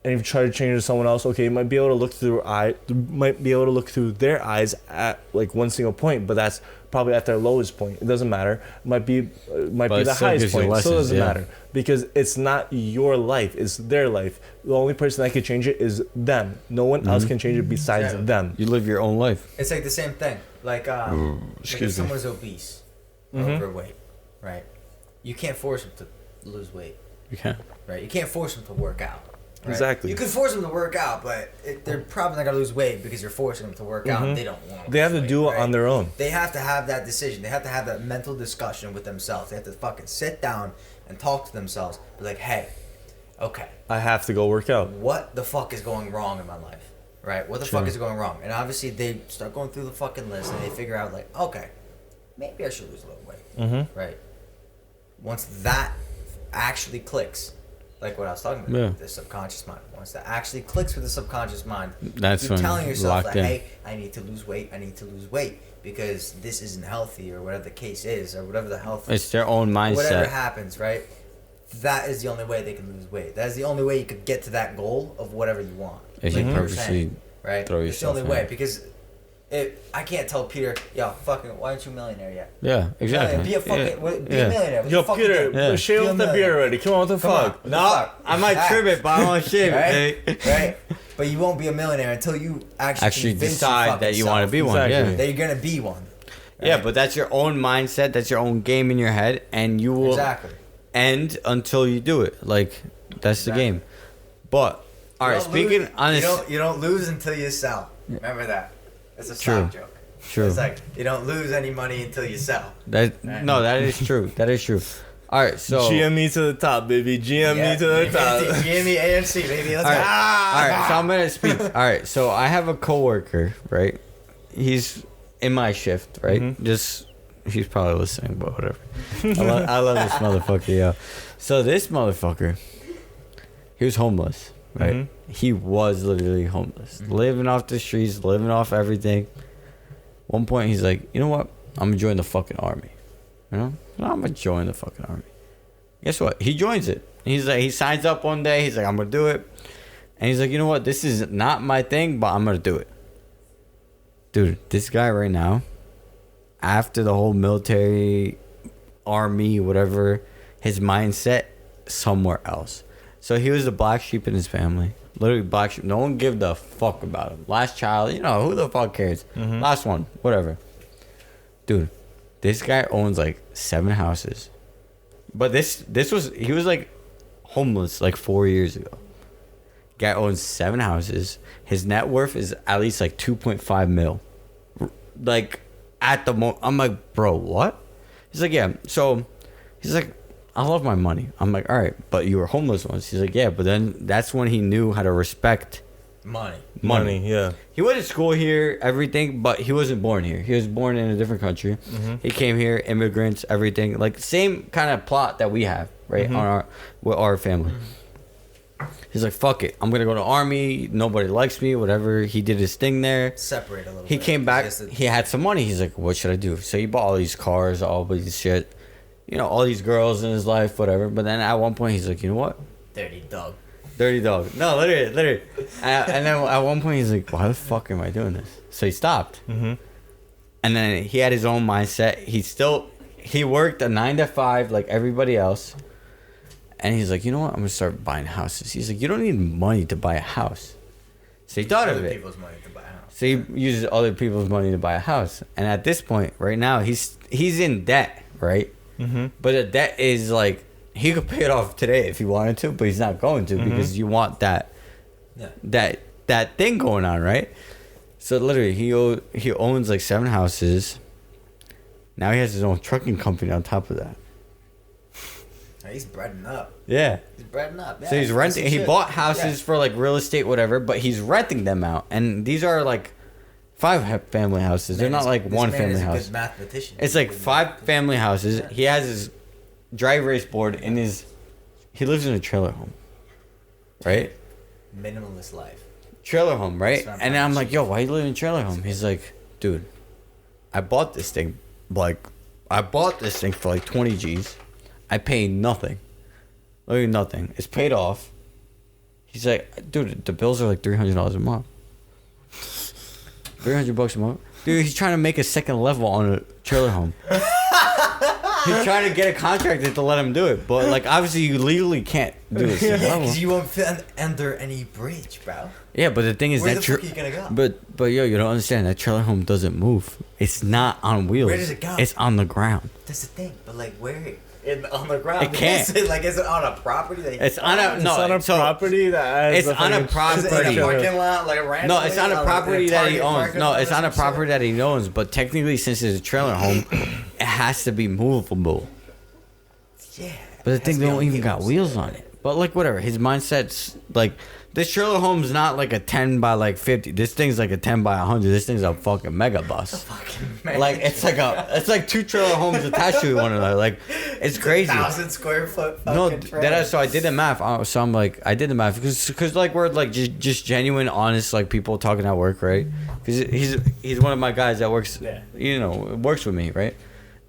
And if you try to change it to someone else, okay, you might be able to look through their eyes at like one single point, but that's probably at their lowest point. It doesn't matter. It might be But it the still highest gives you point. lessons, Still doesn't yeah. matter because it's not your life; it's their life. The only person that can change it is them. No one else can change it besides Yeah. them. You live your own life. It's like the same thing. Like, like if excuse me. someone's obese, or overweight, right? You can't force them to lose weight, You can't. right? You can't force them to work out. Right? Exactly. You can force them to work out, but they're probably not gonna lose weight because you're forcing them to work out. And they don't want. They have to do it on their own. They have to have that decision. They have to have that mental discussion with themselves. They have to fucking sit down and talk to themselves. Be like, hey, okay, I have to go work out. what the fuck is going wrong in my life? Right? What the fuck is going wrong? And obviously they start going through the fucking list and they figure out like, okay, maybe I should lose a little weight. Right? Once that actually clicks, like what I was talking about, Yeah. the subconscious mind. Once that actually clicks with the subconscious mind, That's you're when telling you're yourself locked that, in. hey, I need to lose weight. I need to lose weight because this isn't healthy or whatever the case is or whatever the health It's their own whatever mindset. happens, right? That is the only way they can lose weight. That is the only way you could get to that goal of whatever you want. If Like you you were purposely saying, right? throw It's the yourself only in way it. because I can't tell Peter, yo, fucking, why aren't you a millionaire yet? Yeah, exactly. Be a fucking, Yeah. be a millionaire. What Yo, the fuck you Peter, do? Yeah. shave Be a off the beard millionaire. already. Come on, what the Come fuck? on. What the No, fuck? I might trim it, but I won't shave Right? it. Right? But you won't be a millionaire until you actually convince decide your that you fucking want to self be one. Exactly. Yeah. that you're gonna be one. Yeah, right? but that's your own mindset. That's your own game in your head, and you will Exactly. end until you do it. Like that's the Exactly. game. But all You right, don't speaking lose- honest, you don't lose until you sell. Remember that. It's a True. stock joke. True. It's like you don't lose any money until you sell. that no, that is true. That is true. All right, so GME to the top, baby. GME to the top. Gimme AMC, baby. Let's all go. right, all right. So I'm gonna speak. All right, so I have a coworker, right? He's in my shift, right? Just he's probably listening, but whatever. I love this motherfucker, yo. So this motherfucker, he was homeless, right? He was literally homeless, living off the streets, living off everything. One point, he's like, you know what? I'm gonna join the fucking army. You know, I'm gonna join the fucking army. Guess what? He joins it. He's like, he signs up one day. He's like, I'm gonna do it. And he's like, you know what? This is not my thing, but I'm gonna do it. Dude, this guy right now, after the whole military, army, whatever, his mindset somewhere else. So he was the black sheep in his family. Literally black sheep. No one gave a fuck about him. Last child, you know, who the fuck cares? Last one, whatever. Dude, this guy owns like 7 houses. But he was like homeless like 4 years ago. Guy owns 7 houses. His net worth is at least like 2.5 mil. Like at the moment, I'm like, bro, what? He's like, yeah. So he's like, I love my money. I'm like, all right, but you were homeless once. He's like, yeah, but then that's when he knew how to respect Money. Money, yeah. he went to school here, everything, but he wasn't born here. He was born in a different country. He came here, immigrants, everything. Like same kind of plot that we have, right? On our family. He's like, fuck it. I'm gonna go to army. Nobody likes me, whatever. He did his thing there. Separate a little He bit. came back. Just He had some money. He's like, what should I do? So he bought all these cars, all these shit. You know, all these girls in his life, whatever. But then at one point, he's like, you know what? dirty dog. Dirty dog. No, literally. And then at one point, he's like, why the fuck am I doing this? So he stopped. And then he had his own mindset. He worked a 9 to 5 like everybody else. And he's like, you know what? I'm going to start buying houses. He's like, you don't need money to buy a house. So he thought of Other it. people's money to buy a house. So he uses other people's money to buy a house. And at this point, right now, he's in debt, right? But the debt is like, he could pay it off today if he wanted to, but he's not going to because you want that thing going on, right? So literally, he owns like 7 houses. Now he has his own trucking company on top of that. How He's breading up. Yeah. He's breading up. So he's renting. He bought houses for like real estate, whatever, but he's renting them out. And these are like 5 family houses. They're not like one family house. Good mathematician. It's like 5 family houses. Yeah. He has his dry erase board in his. He lives in a trailer home, right? Minimalist life. Trailer home, right? That's And I'm like, yo, why you live in a trailer home? He's like, dude, I bought this thing for like 20 G's. I paid nothing. Literally nothing. It's paid off. He's like, dude, the bills are like $300 a month. $300 a month. Dude, he's trying to make a second level on a trailer home. He's trying to get a contractor to let him do it, but like obviously you legally can't do it. Yeah, because you won't fit under any bridge, bro. Yeah, but the thing is Where that the fuck are you gonna go? But yo, you don't understand that trailer home doesn't move. It's not on wheels. Where does it go? It's on the ground. That's the thing. But like, where? On the ground. It can't. Is it on a property? It's on a It's on a property that has it's on a fucking- Is it in property. a parking lot, like randomly? No, it's on a Like, property in that he Target owns. parking No, lot it's or on a some property shit? that he owns. But technically, since it's a trailer home, it has to be movable. Yeah. But the it has thing, to they be don't on even got wheels on it. But like whatever, his mindset's like this trailer home's not like a 10 by like 50. This thing's like a 10 by 100. This thing's a fucking mega bus. Fucking man. Like it's like 2 trailer homes attached to one another. Like it's crazy. 1,000 square foot. No, fucking trailer. so I did the math. So I'm like, I did the math because like we're like just genuine, honest like people talking at work, right? Because he's one of my guys that works, works with me, right?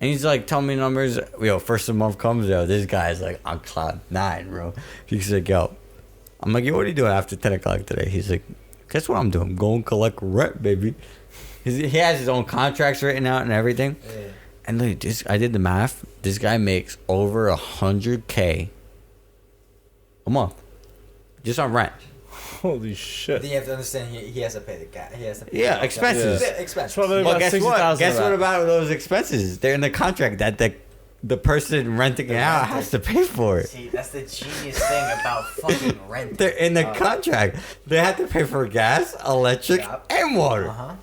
And he's like telling me numbers. Yo, first of the month comes, yo, this guy's like on cloud 9, bro. He's like, yo, I'm like, yo, what are you doing after 10 o'clock today? He's like, guess what I'm doing? Go and collect rent, baby. He has his own contracts written out and everything. Yeah. And look, I did the math. This guy makes over $100K a month just on rent. Holy shit. Then you have to understand he has to pay the guy. He has to pay Yeah, the expenses. Yeah, expenses. Probably Well, about guess 60,000 what? Guess of what that. about those expenses? They're in the contract that the person renting it out has to pay for it. See, that's the genius thing about fucking renting. They're in the contract. They have to pay for gas, electric, Yep. and water. Uh-huh.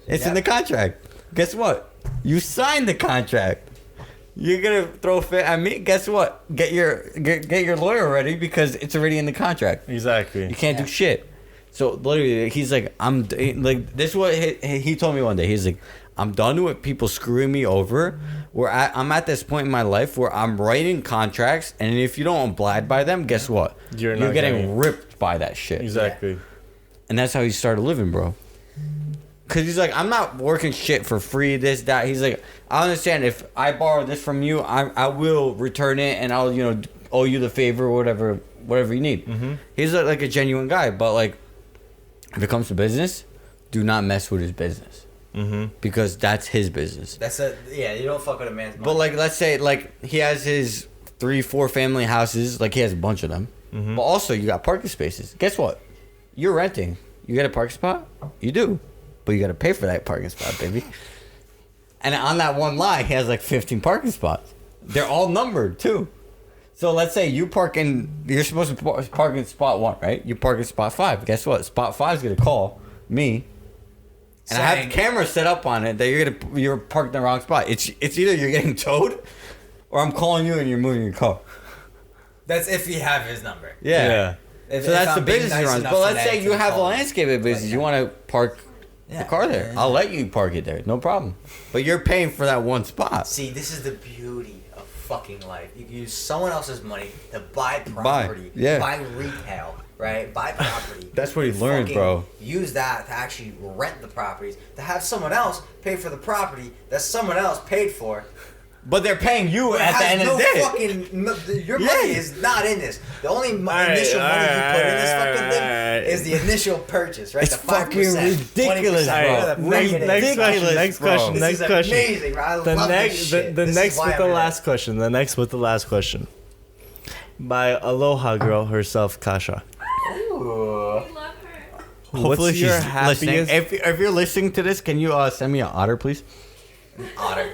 It's in Yep. the contract. Guess what? You signed the contract. You're gonna throw a fit at me. Guess what? Get your lawyer ready because it's already in the contract. Exactly. You can't Yeah. do shit. So literally, he's like, this is what he told me one day. He's like, I'm done with people screwing me over. I'm at this point in my life where I'm writing contracts, and if you don't abide by them, guess what? You're You're not getting getting- ripped by that shit. Exactly. And that's how he started living, bro. Cause he's like, I'm not working shit for free, this, that. He's like, I understand if I borrow this from you, I will return it and I'll, owe you the favor or whatever you need. Mm-hmm. He's like a genuine guy, but like, if it comes to business, do not mess with his business. Mm-hmm. Because that's his business. You don't fuck with a man's money. But like, let's say like he has his 3-4 family houses, like he has a bunch of them. Mm-hmm. But also you got parking spaces. Guess what? You're renting. You get a parking spot? You do. But you got to pay for that parking spot, baby. And on that one lot, he has like 15 parking spots. They're all numbered too. So let's say you're supposed to park in spot 1, right? You park in spot 5. Guess what? Spot 5 is gonna call me, and I have cameras set up on it that you're parked in the wrong spot. It's either you're getting towed, or I'm calling you and you're moving your car. That's if you have his number. Yeah. If, So that's I'm the being business nice he runs. enough But for let's that say you to have a call me. landscaping business. Right, You want to park Yeah. the car there. Yeah. I'll let you park it there. No problem. But you're paying for that one spot. See, this is the beauty of fucking life. You can use someone else's money to buy property, yeah. buy retail, right? Buy property. That's what he And learned, fucking bro. Use that to actually rent the properties, to have someone else pay for the property that someone else paid for. But they're paying you It at the has end no of the day. your Yeah. money is not in this. The only initial money you put in this fucking thing is the initial purchase, right? It's the 5%, fucking ridiculous, 20%, bro. whatever the Next, fuck it is. next question. Ridiculous, Next bro. question. This Next is question. amazing, bro. I The love next, this shit. the This is next why with I'm the here. last question. The next with the last question. By Aloha Girl herself, Kasha. Ooh. We love her. Hopefully What's your she's listening. happiest? If you're listening to this, can you send me an otter, please? Otter.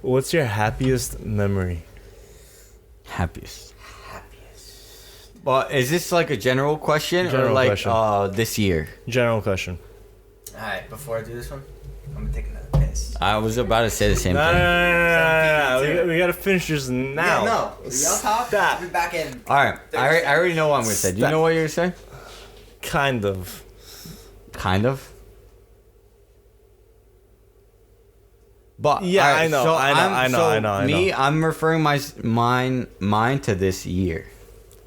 What's your happiest memory? Happiest. Happiest. Well, is this like a general question or General like question. this year? General question. Alright, before I do this one, I'm gonna take another piss. points. I was about to say the same No, thing. we gotta finish this now. Yeah, no. Y'all talk. Stop. We'll be back in. All right, I already know what I'm gonna say. Do you know what you're gonna say? Kind of. Kind of. But Yeah, all right, I know, so I know. Me, I'm referring mine to this year.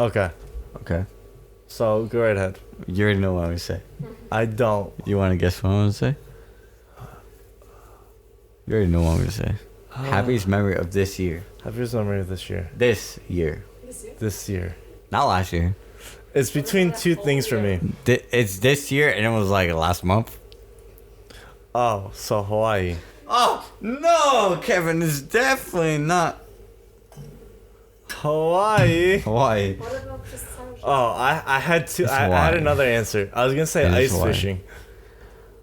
Okay. Okay. So go right ahead. You already know what I'm gonna say. I don't. You want to guess what I'm gonna say? You already know what I'm gonna say. Happiest memory of this year. Happiest memory of this year. This year, This year. not last year. It's between two things for me. It's this year, and it was like last month. Oh, so Hawaii. Oh no, Kevin! It's definitely not Hawaii. Hawaii. What about the sunshine? Oh, I had to. It's I had Hawaii. another answer. I was gonna say It is ice Hawaii. fishing.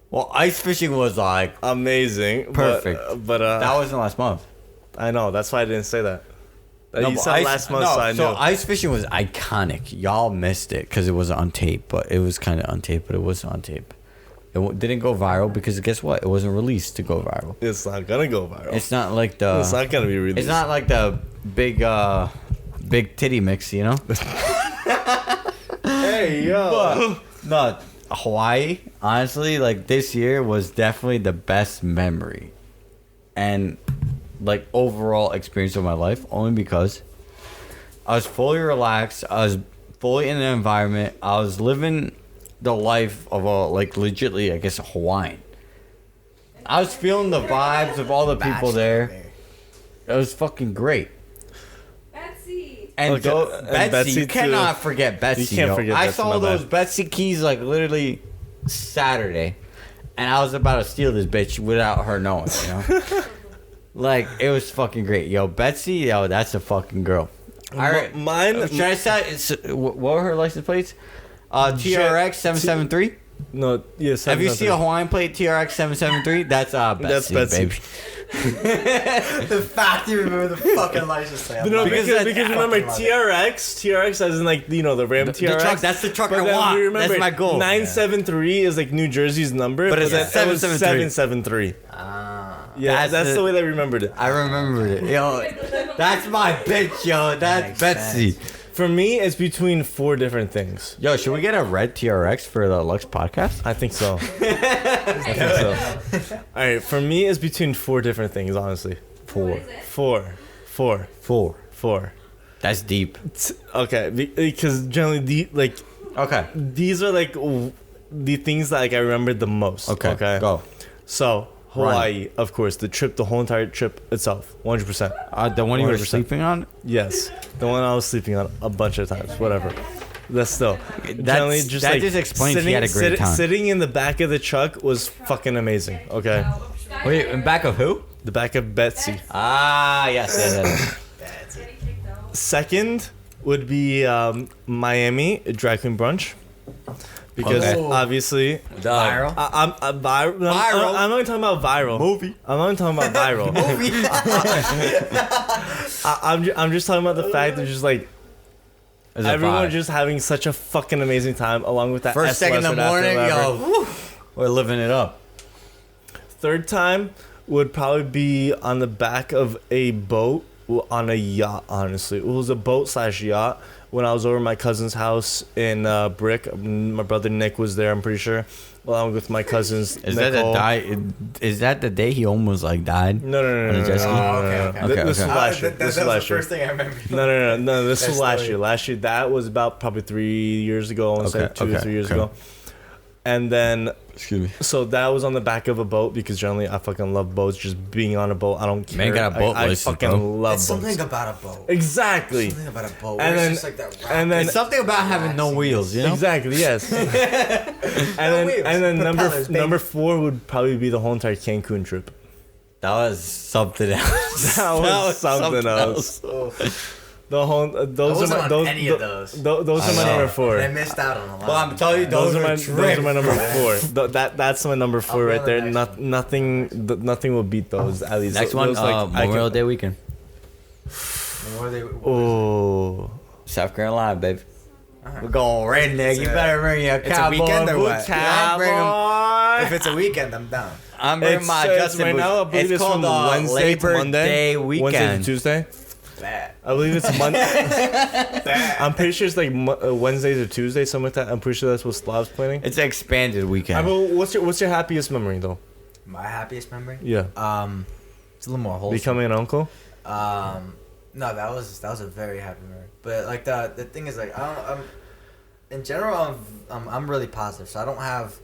Well, ice fishing was like Amazing. Perfect. But that wasn't last month. I know. That's why I didn't say that. No, You but said last month, so I knew. So ice fishing was iconic. Y'all missed it because it wasn't on tape, but it was kind of on tape, but it was on tape. It didn't go viral because guess what? It wasn't released to go viral. It's not gonna go viral. It's not like the. It's not gonna be released. It's not like the big titty mix, you know. Hey yo. No, Hawaii. Honestly, like this year was definitely the best memory, and like overall experience of my life. Only because I was fully relaxed. I was fully in the environment. I was living the life of a like legitly, I guess, a Hawaiian. I was feeling the vibes of all the people there. It was fucking great. Betsy. And, Okay, and Betsy, Betsy you too. cannot forget Betsy. You can't yo. forget I Betsy, saw my those bad. Betsy keys like literally Saturday, and I was about to steal this bitch without her knowing. You know, like it was fucking great, yo. Betsy, yo, that's a fucking girl. Mine. Should I say what were her license plates? TRX 773. No. Yes. Have you seen a Hawaiian plate TRX 773? That's Betsy, Betsy. baby. The fact you remember the fucking license plate. No, Because because, that's- remember TRX as in like the Ram The TRX. truck, that's the truck But I then want. we remember That's my goal. 973 is like New Jersey's number, But it's then it was 773. 773. Ah. Yeah, that's the way they remembered it. I remembered it. Yo, that's my bitch, yo. That's Makes Betsy. sense. For me, it's between 4 different things. Yo, should we get a red TRX for the Lux podcast? I think so. I think so. All right, for me, it's between 4 different things. Honestly, What is it? four. That's deep. Okay, because generally Okay. these are like the things that like I remember the most. Okay. Go. So Hawaii, of course, the whole entire trip itself, 100%. The one you were 100%. sleeping on? Yes, the one I was sleeping on a bunch of times. Whatever. That's still generally just that like just explains he had a great time. Sitting in the back of the truck was fucking amazing. Okay, Wait, in back of who? the back of Betsy. Ah, yes. Second would be Miami Drag Queen Brunch. Because Okay. obviously, Viral. I'm viral. I'm not talking about viral Movie. I'm not talking about viral. I'm just talking about the fact that just like It's a everyone vibe. just having such a fucking amazing time, along with that First, S second in the lesson after morning, whatever. yo. Woo, we're living it up. Third time would probably be on the back of a boat on a yacht. Honestly, it was a boat / yacht. When I was over at my cousin's house in Brick, my brother Nick was there. I'm pretty sure, along with my cousins. Is that the Nicole. Is that the day he almost like died? No. On a jet ski? Oh, okay. Okay, This was okay. last year. That This was was the last year. first thing I remember. No. This That was last story. year. Last year, that was about probably 3 years ago. I want to say Okay, 2 or okay, 3 years okay. ago. And then, Excuse me. so that was on the back of a boat because generally I fucking love boats. Just being on a boat, I don't care. Man got a boat I license, fucking bro. love It's boats. something about a boat. Exactly. Something about a boat. And where then- it's just like that round. and then- It's something about having no wheels, you know? Exactly. Yes. wheels, and then propellers, baby. number 4 would probably be the whole entire Cancun trip. That was something else. That was something else. The whole I those are wasn't my on those any of those. those I are my know. number 4. And I missed out on a lot. Well, I'm telling you, those are those are my number 4. That's my number 4 I'll be right on the there. next Nothing will beat those. At least Next one, those, I Memorial can- Day weekend. Oh, South Carolina, baby. We're going redneck. You a- better bring your it's a cowboy weekend or boots. what? Yeah, bring 'em. If it's a weekend, I'm down. I'm bringing my Justin right boots. now. I believe it's called from Wednesday Labor to Monday. Day Wednesday weekend. to Tuesday. Bad. I believe it's Monday. I'm pretty sure it's like Wednesday to Tuesday, something like that. I'm pretty sure that's what Slav's planning. It's an expanded weekend. mean, what's your happiest memory though? My happiest memory? Yeah. It's a little more wholesome. Becoming an uncle. No, that was a very happy memory. But like the thing is like I'm in general I'm really positive, so I don't have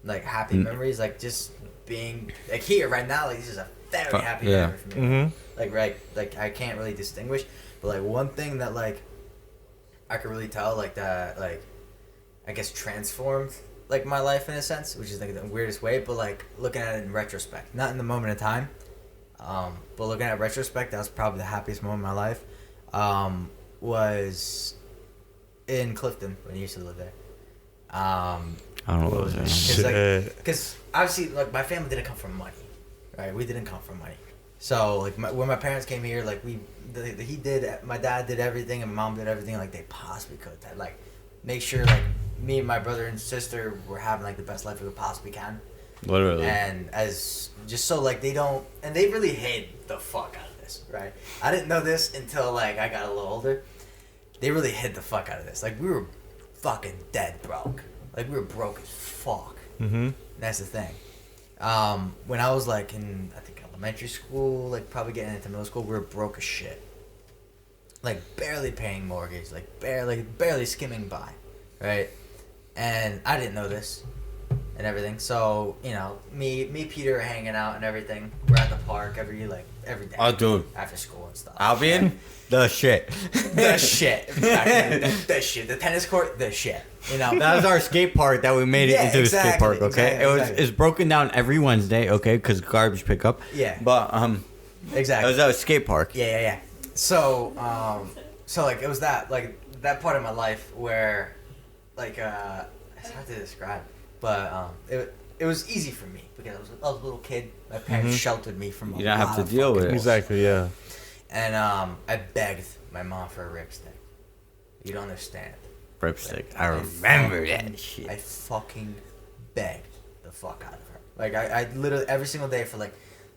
like happy memories. Like just being like here right now, like this is a very happy memory for me. Mm-hmm. Like I can't really distinguish, but like one thing that like I could really tell like that like I guess transformed like my life in a sense, which is like the weirdest way, but like looking at it in retrospect, not in the moment of time, but looking at retrospect, that was probably the happiest moment of my life. Was in Clifton when I used to live there. I don't know what was Because obviously, like my family didn't come from money, right? We didn't come from money. So like when my parents came here, like my dad did everything and my mom did everything like they possibly could to like make sure like me and my brother and sister were having like the best life we could possibly can. Literally. And as just so like they don't, and they really hid the fuck out of this, right? I didn't know this until like I got a little older. They really hid the fuck out of this. Like we were fucking dead broke. Like we were broke as fuck. Mm-hmm. That's the thing. When I was like in I think elementary school, like probably getting into middle school, we were broke as shit. Like barely paying mortgage, like barely skimming by, right? And I didn't know this and everything. So, you know, me Peter are hanging out and everything. We're at the park every day. Oh, dude. After school and stuff. Albion? The shit. The shit. The shit. The tennis court, the shit. You know? That was our skate park that we made it into a skate park, okay? Exactly. It's broken down every Wednesday, okay, because garbage pickup. Yeah. But, Exactly. it was a skate park. Yeah. So, like, it was that part of my life where, like, it's hard to describe, but, it was easy for me because I was a little kid. My parents sheltered me from You don't have to deal with it. Exactly. Yeah. And, I begged my mom for a ripstick. You don't understand. Ripstick. I remember that shit. I fucking begged the fuck out of her. Like, I literally, every single day for, like,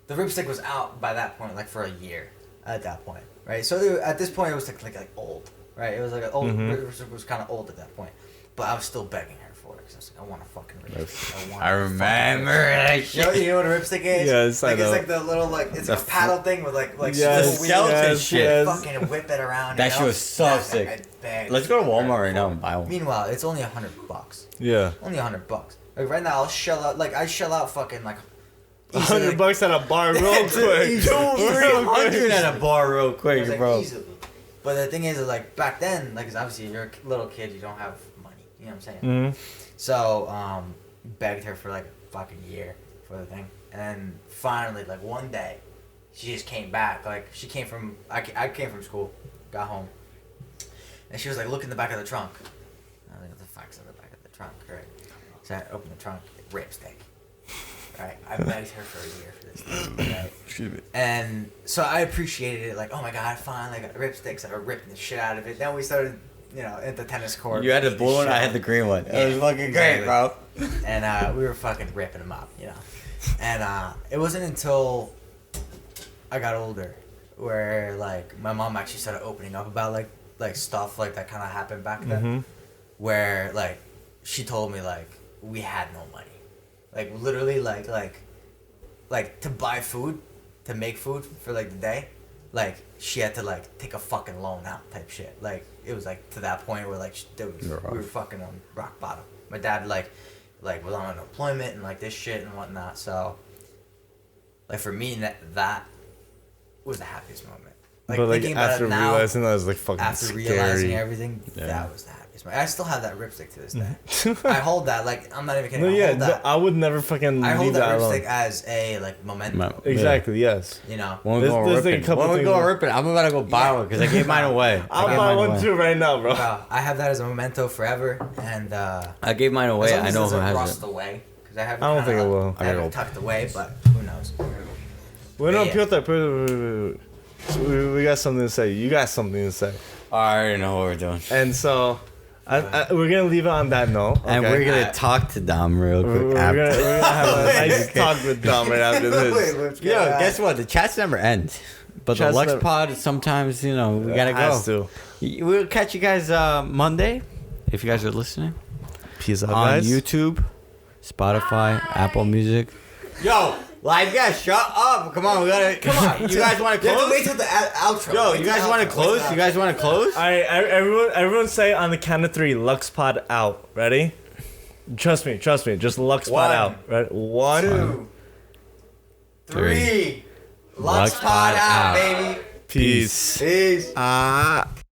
the ripstick was out by that point, like, for a year at that point, right? So, at this point, it was, like old, right? It was, like, an old, ripstick was kind of old at that point. But I was still begging her for it, because I was like, I want a fucking ripstick. I remember that shit. You know what a ripstick is? Yes, I know. It's, like, the little, like, it's like a paddle thing with, like yes, skeleton shit. yes. Fucking whip it around. That you know? shit was so Yeah, sick. I begged Let's go to her Walmart right for now it. and buy one. Meanwhile, it's only $100. Yeah. Only $100. Like right now, I'll shell out. Like I shell out fucking like $100 at a bar real quick. 300 at a bar real quick, like, bro. easily. But the thing is, like back then, like 'cause obviously if you're a little kid, you don't have money. You know what I'm saying? Mm-hmm. So begged her for like a fucking year for the thing, and then finally, like one day, she just came back. Like she came from I came from school, got home, and she was like, look in the back of the trunk. I was like, what the fuck's in the back of the trunk, right? So I opened the trunk, ripstick. Right, I begged her for a year for this thing, right? Excuse me. And so I appreciated it, like, oh my god, I finally got the ripsticks. I was ripping the shit out of it. Then we started, you know, at the tennis court. You had the beating blue one, shit I out had the of green one. Yeah, It was fucking great, exactly. bro. And we were fucking ripping them up, you know. And it wasn't until I got older where, like, my mom actually started opening up about, like stuff, like, that kind of happened back then. Mm-hmm. Where, like, she told me, like, we had no money. Like, literally, like to buy food, to make food for, like, the day, like, she had to, like, take a fucking loan out type shit. Like, it was, like, to that point where, like, we were fucking on rock bottom. My dad, like was on unemployment and, like, this shit and whatnot. So, like, for me, that was the happiest moment. Like, But like thinking about after it now, realizing that was like fucking after scary. realizing everything, Yeah. that was the happiest moment. I still have that ripstick to this day. I hold that, like, I'm not even kidding. No, I yeah, hold that. I would never fucking I leave hold that that alone. ripstick as a, like, memento. Exactly. Yes. You know? When we There's- go there's, like, a ripping, couple when we things go that- ripping, I'm about to go buy one because I gave mine away. I'll gave buy mine one away. too right now, bro. I have that as a memento forever, and I gave mine away. as long I as know it who doesn't has rust it. away, because I have. I don't think it will. I have I it gotta tucked away, but who knows? Bueno, Yeah. Piotr, we got something to say. You got something to say. I already know what we're doing. And so, We're gonna leave it on that note. And okay? we're gonna talk to Dom real quick. We're after. gonna have a nice talk with Dom right after this. Yo, guess what? The chats never end. But Chats the Lux never- Pod, sometimes, we gotta Has go. to. We'll catch you guys Monday, if you guys are listening. Peace out, On guys. YouTube, Spotify, Apple Music. Yo, live guys, shut up. Come on, we gotta. Come on. You guys want to You have to close? wait till the outro. Yo, Wait you till guys the want to outro. close? Wait You till guys want to close? All right, everyone say on the count of 3, Lux Pod out. Ready? Trust me. Just Lux Pod One. out. Right? 1, 2, 3. Lux Lux Pod Pod out, out. baby. Peace. Peace. Ah.